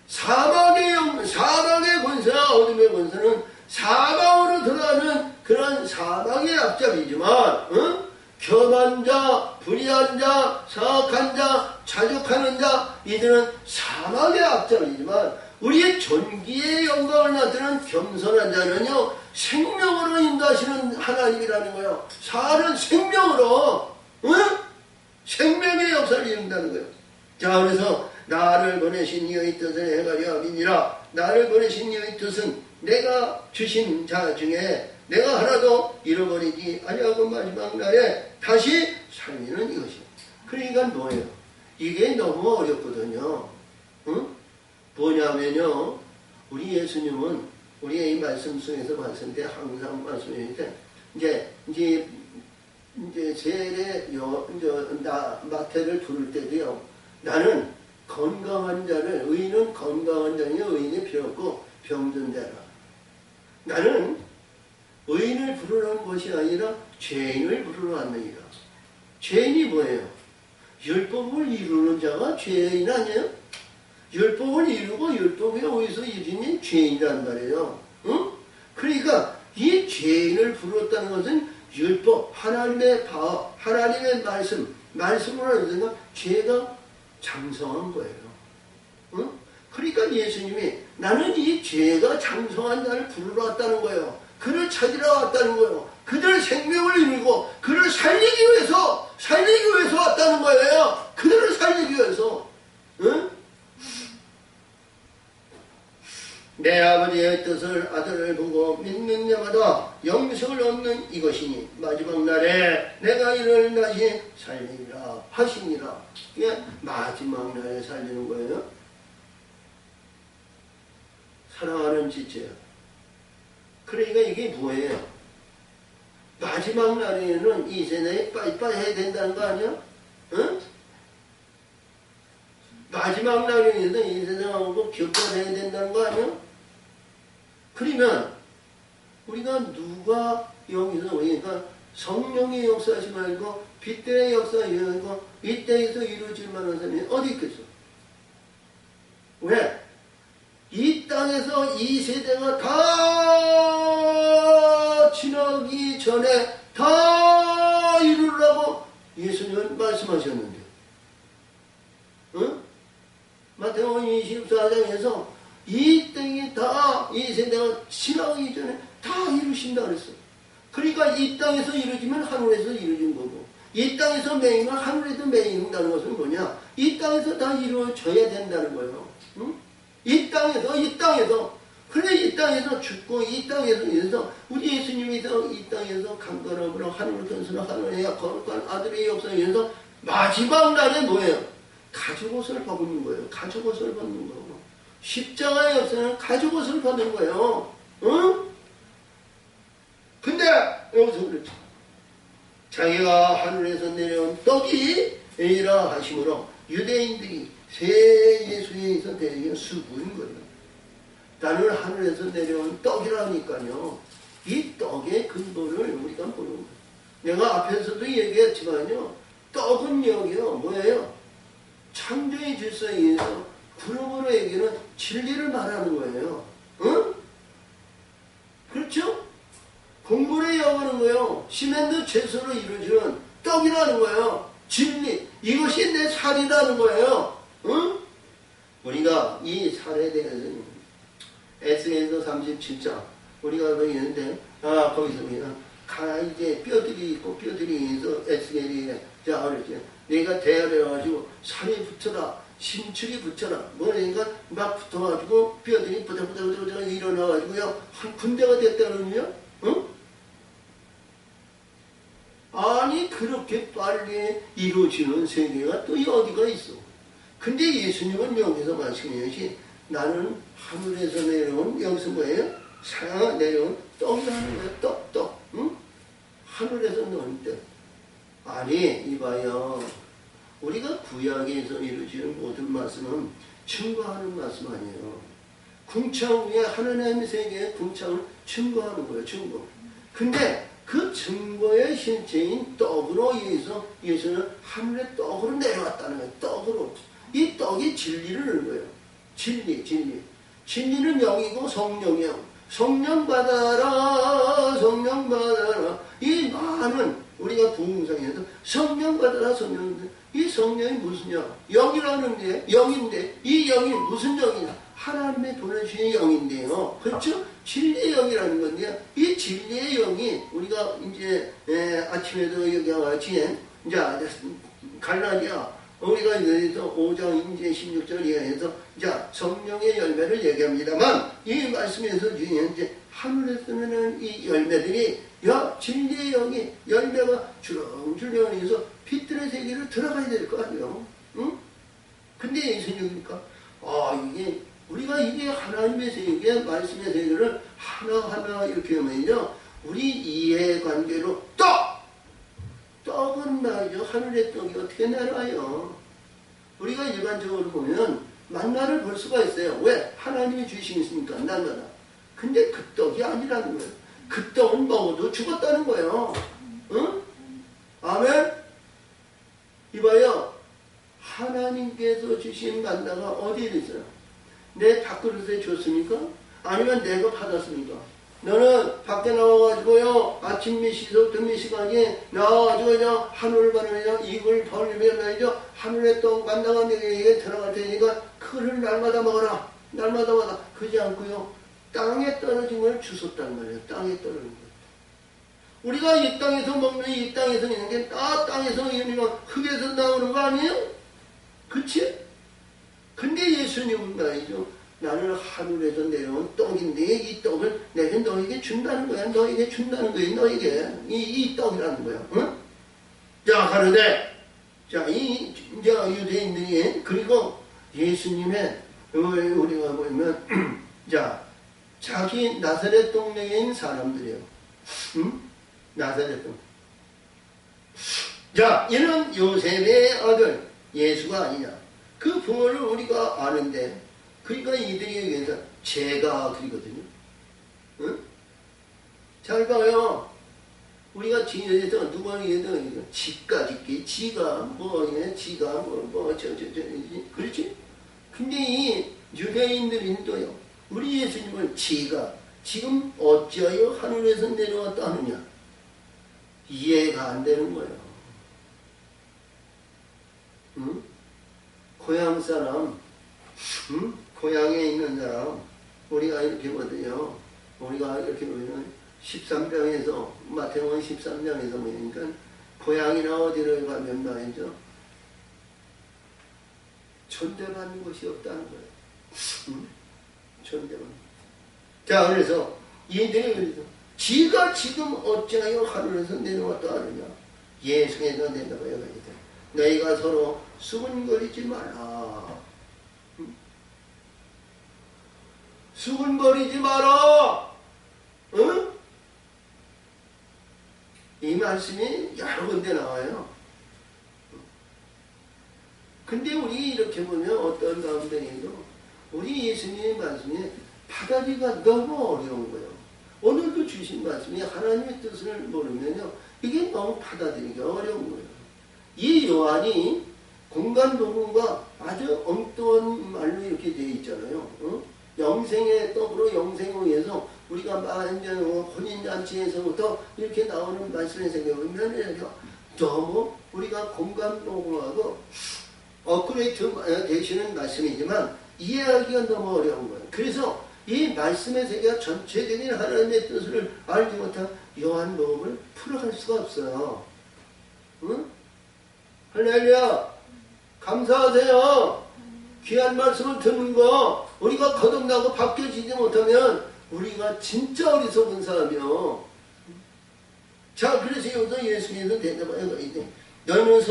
사망의 권세와 어둠의 권세는 사망으로 들어가는 그런 사망의 앞잡이지만, 겸한 자, 불의한 자, 사악한 자, 자족하는 자, 이들은 사망의 앞잡이지만 우리의 존귀의 영광을 나타내는 겸손한 자는요, 생명으로 인도하시는 하나님이라는 거예요. 살은 생명으로, 생명의 역사를 이룬다는 거예요. 자, 그래서 나를 보내신 이의 뜻을 행하려 함이니라. 나를 보내신 이의 뜻은 내가 주신 자 중에 내가 하나도 잃어버리지 아니하고 마지막 날에 다시 살리는 이것이요. 그러니까 뭐예요? 이게 너무 어렵거든요. 뭐냐면요, 우리 예수님은 우리의 이 말씀 속에서 봤을 때 항상 말씀하실 때 이제 세례 마태를 부를 때도요, 나는 건강한 자를, 의인은 건강한 자니 의인이 필요 없고 병든 자라. 나는 의인을 부르는 것이 아니라 죄인을 부르러 왔느니라. 죄인이 뭐예요? 율법을 이루는 자가 죄인 아니에요? 율법을 이루고 율법이 어디서 이루니 죄인이란 말이에요. 응? 그러니까 이 죄인을 부르었다는 것은 율법, 하나님의 말씀으로 하는 죄가 장성한 거예요. 응? 그러니까 예수님이 나는 이 죄가 장성한 자를 부르러 왔다는 거예요. 그를 찾으러 왔다는 거예요. 그들 생명을 이루고 그를 살리기 위해서 왔다는 거예요. 그들을 살리기 위해서. 응? 내 아버지의 뜻을 아들을 보고 믿는 자마다 영생을 얻는 이것이니 마지막 날에 내가 이를 다시 살리리라 하시니라. 이게 마지막 날에 살리는 거예요. 사랑하는 지체야. 그러니까 이게 뭐예요? 마지막 날에는 이 세상에 빠이빠이 해야 된다는 거 아니야? 응? 마지막 날에는 이 세상하고 교차해야 된다는 거 아니야? 그러면 우리가 누가 여기서 그러니까 성령의 역사하지 말고 빛대의 역사하고 이때에서 이루어질 만한 사람이 어디 있겠어? 왜? 이 땅에서 이 세대가 다 지나기 전에 다 이루려고 예수님은 말씀하셨는데, 응? 마태복음 24장에서 이 땅이 다 이 세대가 지나기 전에 다 이루신다 그랬어. 그러니까 이 땅에서 이루어지면 하늘에서 이루어진 거고, 이 땅에서 매이면 하늘에도 매인다는 것은 뭐냐? 이 땅에서 다 이루어져야 된다는 거예요. 응? 이 땅에서 그래 이 땅에서 죽고 이 땅에서 우리 예수님이 이 땅에서 강건함으로 하늘을 건설하 하늘에 거룩한 아들의 역사에 의해서 마지막 날에 뭐예요? 가죽옷을 벗는 거예요. 가죽옷을 벗는 거고, 십자가의 역사는 가죽옷을 벗는 거예요. 응? 근데 여기서 그렇지. 자기가 하늘에서 내려온 떡이라 하심으로 유대인들이 새 예수에서 대개 수구인 거예요. 나는 하늘에서 내려온 떡이라니까요. 이 떡의 근본을 우리가 보는 거예요. 내가 앞에서도 얘기했지만요. 떡은 여기요. 뭐예요? 창조의 질서에 의해서 그룹으로 얘기는 진리를 말하는 거예요. 응? 그렇죠? 공부를 여부는 거예요. 시멘트 채소로 이루어지는 떡이라는 거예요. 진리. 이것이 내 살이라는 거예요. 응? 우리가 이 살에 대해서는 에스겔서 37장 우리가 거기 있는데 거기서 그냥 이제 뼈들이 있고 뼈들이 있어 에스겔이 자 그러지. 내가 대하려가지고 살이 붙여라. 심축이 붙여라. 뭐니까 막 붙어가지고 뼈들이 부들부들 일어나가지고요. 한 군대가 됐다는요. 응? 아니 그렇게 빨리 이루어지는 세계가 또 어디가 있어. 근데 예수님은 여기서 말씀하신 나는 하늘에서 내려온 여기서 뭐예요? 사야 내려온 떡이라는 거예요. 떡. 응? 하늘에서 넣은 떡. 아니 이봐요. 우리가 구약에서 이루어지는 모든 말씀은 증거하는 말씀 아니에요. 궁창 위에 하나님의 세계의 궁창을 증거하는 거예요. 증거. 근데 그 증거의 실체인 떡으로 의해서 예수는 하늘의 떡으로 내려왔다는 거예요. 떡으로. 이 떡이 진리를 넣는 거예요. 진리. 진리는 영이고 성령이요. 성령 받아라. 이 많은 우리가 부흥상에서 성령 받아라. 이 성령이 무슨요? 영이라는 게 영인데 이 영이 무슨 영이냐? 하나님의 보내주신 영인데요. 그렇죠? 진리의 영이라는 건데요. 이 진리의 영이 우리가 이제 아침에도 얘기와 같이 자 갈라디아 우리가 여기서 5장 이제 16절 이하에서 자 성령의 열매를 얘기합니다만 이 말씀에서 이제 하늘에 쓰는 이 열매들이 진리의 영이 열매가 주렁주렁 해서 빛들의 세계를 들어가야 될 거 아니에요. 응? 근데 예수님이니까 이게 우리가 이게 하나님의 세계, 말씀의 세계를 하나하나 이렇게 하면요. 우리 이해관계로 떡은 말이죠. 하늘의 떡이 어떻게 내려와요? 우리가 일반적으로 보면 만나를 볼 수가 있어요. 왜? 하나님이 주시니까 날마다. 근데 그 떡이 아니라는 거예요. 그 떡은 먹어도 죽었다는 거예요. 응? 아멘? 이봐요. 하나님께서 주신 만나가 어디에 있어요? 내 밥그릇에 줬습니까? 아니면 내가 받았습니까? 너는 밖에 나와가지고요, 아침 몇 시부터 몇 시까지 나와가지고 그냥 하늘을 바라며 입을 벌리며 말이죠. 하늘의 떡 만나가 내게 들어갈 테니까 그를 날마다 먹어라. 날마다. 그러지 않고요. 땅에 떨어진 걸 주웠단 말이에요. 땅에 떨어진 거. 우리가 이 땅에서 먹는 이 땅에서 있는 게 땅에서 있는 거 흙에서 나오는 거 아니에요? 그치? 근데 예수님은 말이죠. 나는 하늘에서 내려온 떡인데 이 떡을 내가 너에게 준다는 거야. 너에게 준다는 거야. 너에게 이 떡이라는 거야. 응? 자 가는데 이 유대인들이 그리고 예수님의 우리가 보면 자기 나사렛 동네에 있는 사람들이에요. 응? 나사렛 동네. 이는 요셉의 아들 예수가 아니냐. 그 부모를 우리가 아는데 그러니까 이들에 의해서 죄가 그리거든요. 응? 잘 봐요. 우리가 지에서 누구에게도 지가 지가 그렇지? 근데 이 유대인들은 또요. 우리 예수님을 지금 어찌하여 하늘에서 내려왔다 하느냐. 이해가 안 되는 거예요. 응? 고향 사람, 고향에 있는 사람, 우리가 이렇게 보거든요. 우리가 이렇게 보면 13장에서, 마태복음 13장에서 보니까 고향이나 어디를 가면 말이죠. 존대받는 곳이 없다는 거예요. 존대받는. 자, 그래서 이들이 그래서 지가 지금 어찌하여 하늘에서 내려왔다 하느냐. 예수에서 내려가야 하겠다. 너희가 서로 수군거리지 마라. 수군거리지 마라. 응? 이 말씀이 여러 군데 나와요. 근데 우리 이렇게 보면 어떤 가운데에도 우리 예수님의 말씀이 받아들이기가 너무 어려운 거예요. 오늘도 주신 말씀이 하나님의 뜻을 모르면요, 이게 너무 받아들이기가 어려운 거예요. 이 요한이 공간복음과 아주 엉뚱한 말로 이렇게 되어 있잖아요. 영생의 떡으로 영생을 위해서 우리가 만전 혼인잔치에서부터 이렇게 나오는 말씀을 생각해보면 너무 우리가 공간복음하고 업그레이드 되시는 말씀이지만 이해하기가 너무 어려운 거예요. 그래서 이 말씀의 세계가 전체적인 하나님의 뜻을 알지 못한 요한복음을 풀어갈 수가 없어요. 응? 할렐루야! 감사하세요. 귀한 말씀을 듣는 거 우리가 거듭나고 바뀌어지지 못하면 우리가 진짜 어리석은 사람이요. 자, 그래서 여기서 예수님은 대답하여 이제 너는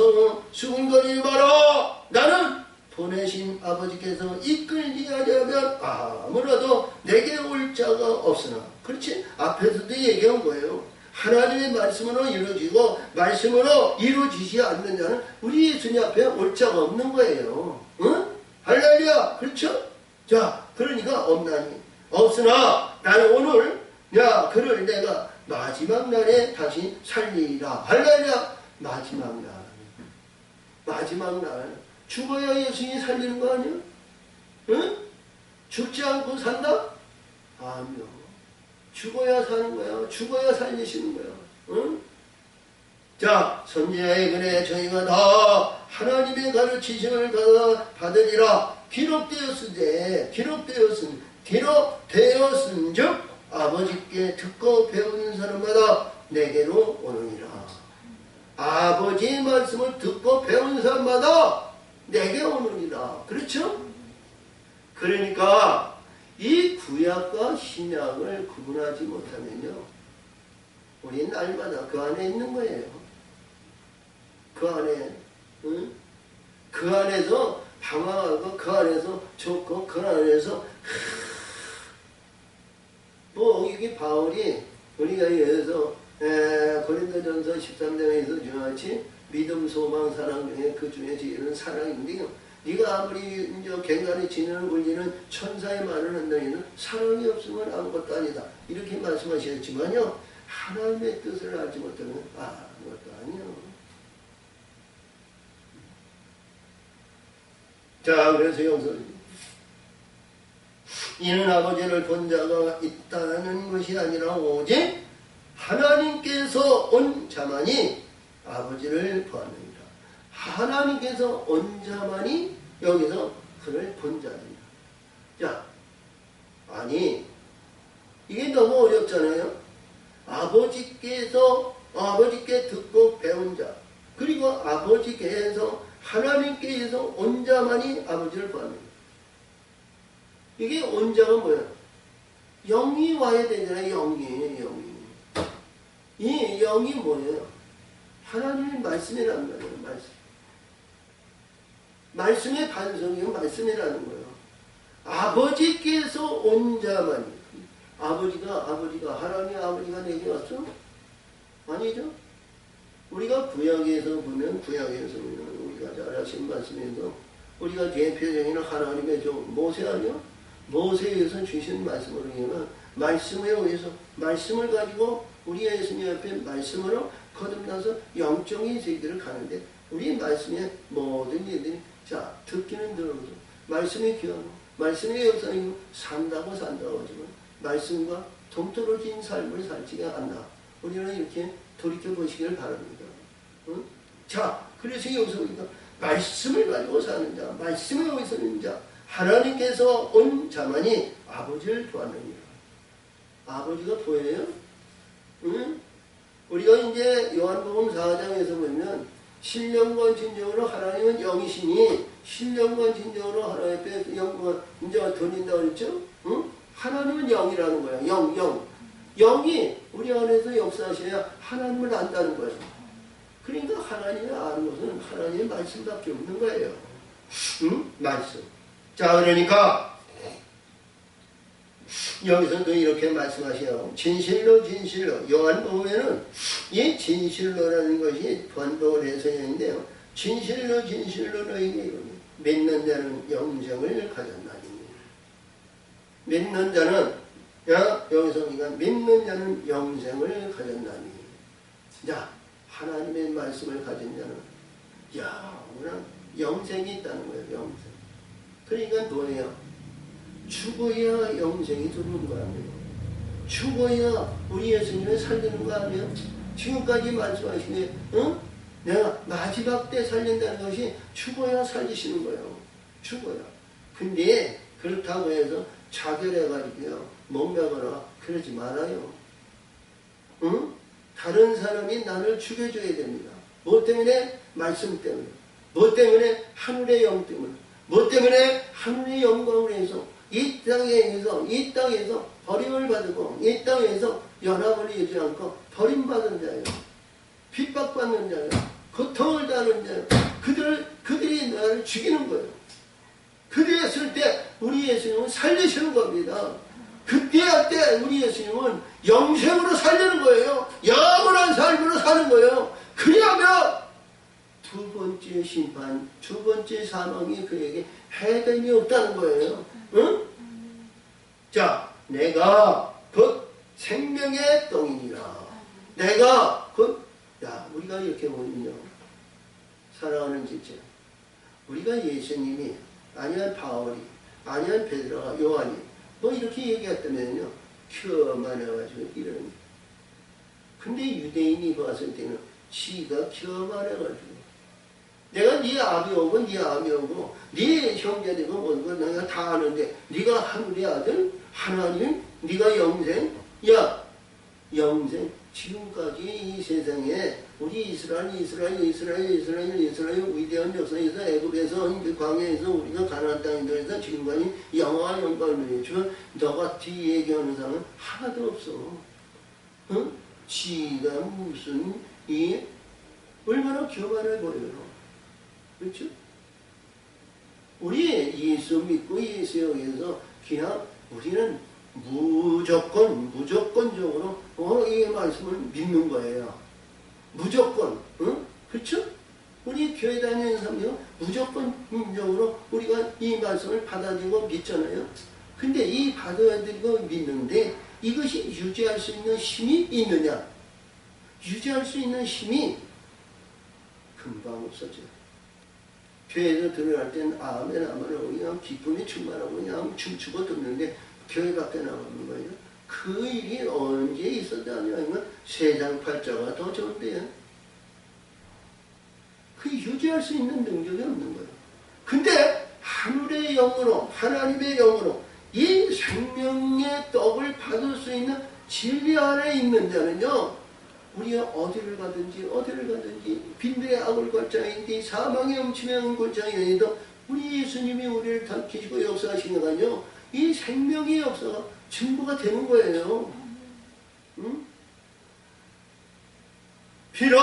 수군거리지 마라. 나는 보내신 아버지께서 이끌지 하려면 아무라도 내게 올 자가 없으나. 그렇지? 앞에서도 얘기한 거예요. 하나님의 말씀으로 이루어지고 말씀으로 이루어지지 않는 자는 우리 예수님 앞에 올 자가 없는 거예요. 응? 할렐루야. 그렇죠? 자, 그러니까 없나니. 없으나 나는 오늘 그를 내가 마지막 날에 다시 살리리라. 할렐루야. 마지막 날. 마지막 날. 죽어야 예수님이 살리는 거 아니야? 응? 죽지 않고 산다? 아니요. 죽어야 사는 거야. 죽어야 살리시는 거야. 응? 자, 선지자의 글에 저희가 다 하나님의 가르치심을 받으리라. 기록되었은즉 아버지께 듣고 배우는 사람마다 내게로 오느니라. 아버지의 말씀을 듣고 배운 사람마다 내게 오느니라. 그렇죠? 그러니까 이 구약과 신약을 구분하지 못하면요, 우리 날마다 그 안에 있는 거예요. 그 안에, 응? 그 안에서 방황하고 그 안에서 좋고 그 안에서 뭐 이게 바울이 우리가 여기서 고린도전서 13장에서 주같이 믿음, 소망, 사랑 중에 그 중에 제일은 사랑인데요. 네가 아무리 갱간에 지는 울리는 천사의 말을 한다면 사랑이 없으면 아무것도 아니다. 이렇게 말씀하셨지만요, 하나님의 뜻을 알지 못하면 아무것도 아니요. 자, 그래서 여기서 이는 아버지를 본 자가 있다는 것이 아니라 오직 하나님께서 온 자만이 아버지를 보았느니라. 하나님께서 온 자만이 여기서 그를 본 자들이다. 자, 아니 이게 너무 어렵잖아요. 아버지께 듣고 배운 자, 그리고 아버지께서 하나님께서 온 자만이 아버지를 보았느니라. 이게 온 자가 뭐야? 영이 와야 되잖아요. 영이. 이 영이 뭐예요? 하나님의 말씀이라는 거예요. 말씀의 반성이요. 말씀이라는 거예요. 아버지께서 온 자만이. 아버지가 하나님의 아버지가 내게 왔어? 아니죠. 우리가 구약에서 보면 우리가 잘 아신 말씀에서 우리가 대표적인 하나님의 종 모세 아니요? 모세에 의해서 주신 말씀으로 인하여 말씀에 의해서 말씀을 가지고 우리 예수님 앞에 말씀으로 거듭나서 영적인 세계를 가는데 우리 말씀의 모든 일들이 자 듣기는 들어도 말씀이 귀하고 말씀의 역사이고 산다고 하지만 말씀과 동떨어진 삶을 살지가 않나. 우리는 이렇게 돌이켜보시기를 바랍니다. 응? 자, 그래서 여기서 우리가 말씀을 가지고 사는 자, 말씀에 의해서 사는 자, 하나님께서 온 자만이 아버지를 보았느니라. 아버지가 보여요? 응? 우리가 이제 요한복음 4장에서 보면 신령과 진정으로 하나님은 영이시니 신령과 진정으로 하나님 앞에 영과 이제 드린다고 그랬죠? 응? 하나님은 영이라는 거예요. 영. 영이 우리 안에서 역사하셔야 하나님을 안다는 거예요. 그러니까 하나님을 아는 것은 하나님의 말씀밖에 없는 거예요. 응? 말씀. 자, 그러니까 여기서도 이렇게 말씀하셔요. 진실로 진실로. 요한복음에는 이 진실로라는 것이 번복을 해서 있는데요. 진실로 진실로 너희에게 이르노니 믿는 자는 영생을 가졌나니. 믿는 자는 여기서 우리가 믿는 자는 영생을 가졌나니. 자, 하나님의 말씀을 가진 자는 영원한 영생이 있다는 거예요. 영생. 그러니까 뭐예요? 죽어야 영생이 들어오는 거 아니에요? 죽어야 우리 예수님을 살리는 거 아니에요? 지금까지 말씀하시기에 내가 마지막 때 살린다는 것이 죽어야 살리시는 거예요. 죽어야. 근데 그렇다고 해서 자결해가지고요 목매거나 그러지 말아요. 응? 다른 사람이 나를 죽여줘야 됩니다. 뭐 때문에? 말씀 때문에. 뭐 때문에? 하늘의 영 때문에. 뭐 때문에? 하늘의 영광을 해서 이 땅에서 버림을 받고 이 땅에서 연합을 이루지 않고 버림받은 자예요. 핍박받는 자예요. 고통을 당하는 자예요. 그들이 나를 죽이는 거예요. 그들이 했을 때 우리 예수님은 살리시는 겁니다. 그때 할 때 우리 예수님은 영생으로 살리는 거예요. 영원한 삶으로 사는 거예요. 그러면 두 번째 심판, 두 번째 사망이 그에게 해됨이 없다는 거예요. 응? 자, 내가 곧 생명의 떡이니라. 내가 우리가 이렇게 보면요. 사랑하는 지체. 우리가 예수님이, 아니면 바울이, 아니면 베드로가, 요한이, 뭐 이렇게 얘기했다면요. 교만해가지고 이런. 근데 유대인이 봤을 때는 지가 교만해가지고. 내가 네 아비 오고 네 아비 오고 네 형제되고 뭔가 내가 다 아는데 네가 하늘의 아들 하나님 네가 영생 영생 지금까지 이 세상에 우리 이스라엘 위대한 역사에서 애굽에서 광야에서 우리가 가나안 땅에서 지금까지 영화와 영광을 누려주고 너같이 얘기하는 사람은 하나도 없어. 응? 지가 무슨 얼마나 교만해 보여요. 그렇죠? 우리 예수 믿고 예수 여기서 그냥 우리는 무조건적으로 이 말씀을 믿는 거예요. 무조건, 응? 그렇죠? 우리 교회 다니는 사람이 무조건적으로 우리가 이 말씀을 받아들이고 믿잖아요. 근데 이 받아들이고 믿는데 이것이 유지할 수 있는 힘이 있느냐? 유지할 수 있는 힘이 금방 없어져요. 교회에서 들어갈 때는 아멘 하고 그냥 기쁨이 충만하고 그냥 춤추고 듣는데 교회 밖에 나가는 거예요. 그 일이 언제 있었다면 세상 팔자가 더 좋은데요. 그 유지할 수 있는 능력이 없는 거예요. 근데 하늘의 영으로 하나님의 영으로 이 생명의 떡을 받을 수 있는 진리 안에 있는 자는요. 우리가 어디를 가든지 빈들의 악을 골짜기인데 사망의 음침한 골짜기에도 우리 예수님이 우리를 밝히시고 역사하시는 거요. 이 생명의 역사가 증거가 되는 거예요. 응? 비록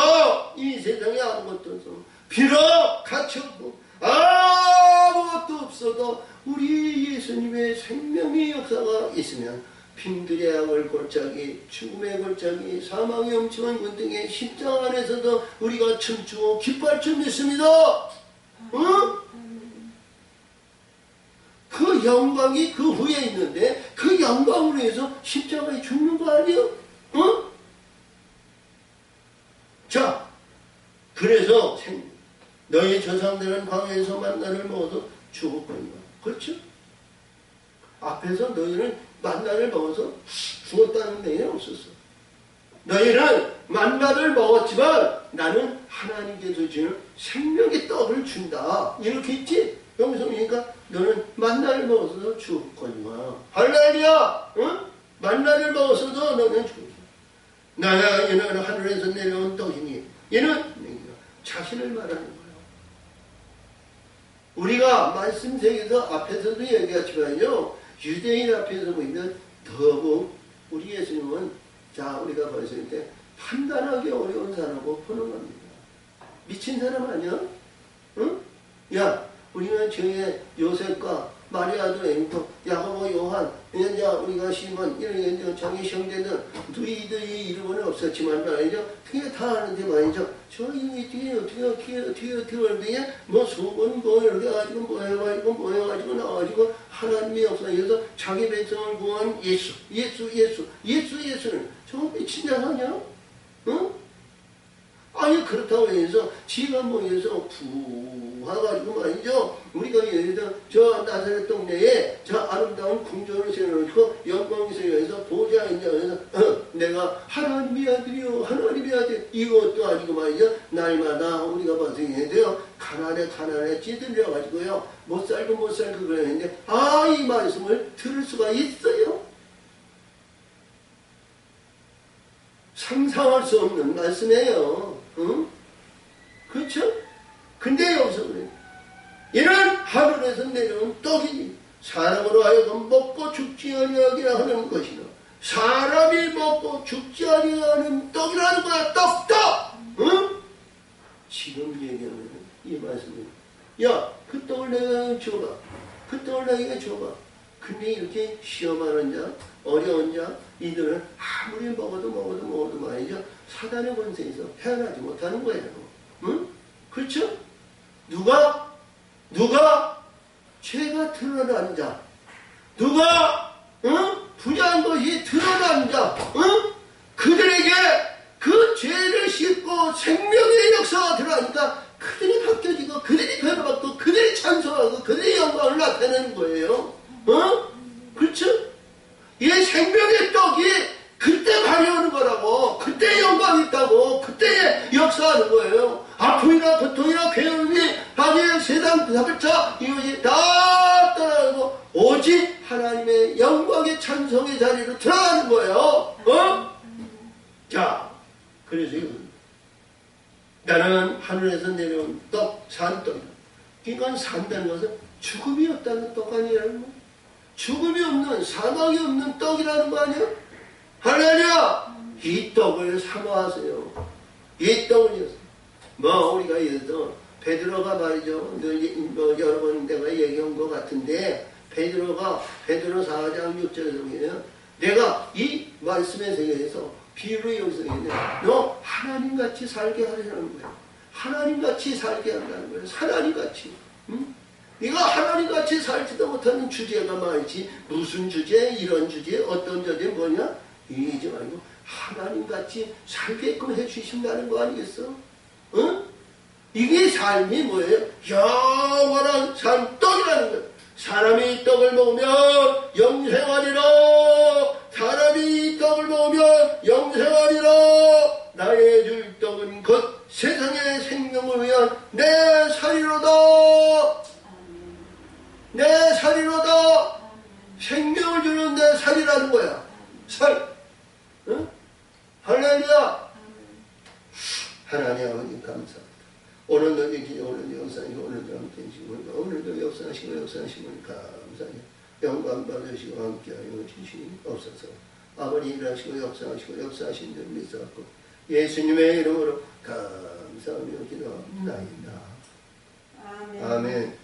이 세상에 아무것도 없어, 비록 갇혔고 아무것도 없어도 우리 예수님의 생명의 역사가 있으면 빈들의 악을 골짜기, 죽음의 골짜기, 사망의 엄청난 군등의 십자가 안에서도 우리가 춤추고 기뻐할 줄 믿습니다. 응? 그 영광이 그 후에 있는데 그 영광으로 해서 십자가에 죽는 거 아니에요? 응? 자, 그래서 너희 조상들은 광야에서 만나를 먹어서 죽었거니와. 그렇죠? 앞에서 너희는 만나를 먹어서 죽었다는 얘기는 없었어. 너희는 만나를 먹었지만 나는 하나님께서 주는 생명의 떡을 준다. 이렇게 있지? 여기서 보니까 너는 만나를 먹어서 죽었거니와. 할렐루야! 응? 만나를 먹어서도 너는 죽었어. 나야 얘는 하늘에서 내려온 떡이니 얘는 자신을 말하는 거예요. 우리가 말씀 세계에서 앞에서도 얘기했지만요. 유대인 앞에서 보면 더욱 우리 예수님은 자 우리가 봤을 때 판단하기 어려운 사람으로 보는 겁니다. 미친 사람 아니야? 응? 야 우리는 저의 요셉과 마리아도 앵커, 야고보, 요한, 이제 우리가 시몬 이런 자기 형제들 누이들이 이름은 없었지만 말이죠. 그게 다 아는데 말이죠. 저 이게 뒤에 어떻게 올때 뭐 소문 뭐 이렇게 가지고 뭐 해가지고 나와가지고 하나님의 역사에서 자기 백성을 구한 예수는 저 미친 자하냐? 응? 아니 그렇다고 해서 지가 모여서 부와가지고 말이죠. 우리가 예를 들어 저 나사렛 동네에 저 아름다운 궁전을 세워놓고 영광이 세워서 보좌 있냐 그래서 내가 하나님의 아들이요 하나님의 아들 이것도 아니고 말이죠. 날마다 우리가 반성해야 돼요. 가난에 찌들려가지고요. 못 살고 그러는데 이 말씀을 들을 수가 있어요. 상상할 수 없는 말씀이에요. 응? 그렇죠? 근데 여기서 그래요. 이는 하늘에서 내려온 떡이니 사람으로 하여금 먹고 죽지 아니하게 하는 것이나 사람이 먹고 죽지 아니하는 떡이라는 거야. 떡! 응? 지금 얘기하면 이 말씀을 야, 그 떡을 내가 줘봐. 그 떡을 내가 줘봐. 근데 이렇게 시험하는 자, 어려운 자, 이들은 아무리 먹어도 말이죠. 사단의 권세에서 태어나지 못하는 거예요. 응? 그렇죠? 누가 죄가 드러난 자, 부자한 것이 드러난 자, 그들에게 그 죄를 씻고 생명의 역사가 들어가니까 그들이 바뀌어지고 그들이 변화받고 그들이 찬송하고 그들의 영광을 나타내는 거예요. 그렇죠? 이 생명의 떡이 그때 발휘하는 거라고. 그때 영광이 있다고. 그때 역사하는 거예요. 아픔이나 고통이나 괴로움이 아니 세상 사별차 이것이 다 떠나고 오직 하나님의 영광의 찬송의 자리로 들어가는 거예요. 자, 그래서 나는 하늘에서 내려온 떡, 산떡이다. 그러니까 산다는 것은 죽음이 없다는 떡 아니라는 거예요. 죽음이 없는, 사망이 없는 떡이라는 거 아니야? 할렐루야! 이 떡을 사모하세요. 이 떡을 우리가 예를 들어 베드로가 말이죠. 늘 여러 번 내가 얘기한 것 같은데 베드로 4장 6절에서 보면 내가 이 말씀의 세계에서 비유로 여기서 얘기해. 너 하나님같이 살게 하려는 거야. 하나님같이 살게 한다는 거예요. 하나님같이. 응? 네가 하나님같이 살지도 못하는 주제가 많지. 무슨 주제? 이런 주제? 어떤 주제? 뭐냐? 이지 말고 하나님같이 살게끔 해주신다는 거 아니겠어? 응? 이게 삶이 뭐예요? 영원한 삶, 떡이라는 거예요. 사람이 떡을 먹으면 영생하리라. 사람이 떡을 먹으면 영생하리라. 나의 줄 떡은 곧 세상의 생명을 위한 내 살이로다. 내 살이로다. 생명을 주는 내 살이라는 거야. 살. 응? 할렐루야. 하나님 아버지 감사합니다. 오늘도 역사하시고 오늘도 함께 해주시고 오늘도 역사하시고 감사해요. 영광 받으시고 함께하여 주시옵소서. 아버지 일하시고 역사하신 줄 믿사옵고 예수님의 이름으로 감사하며 기도합니다. 아멘.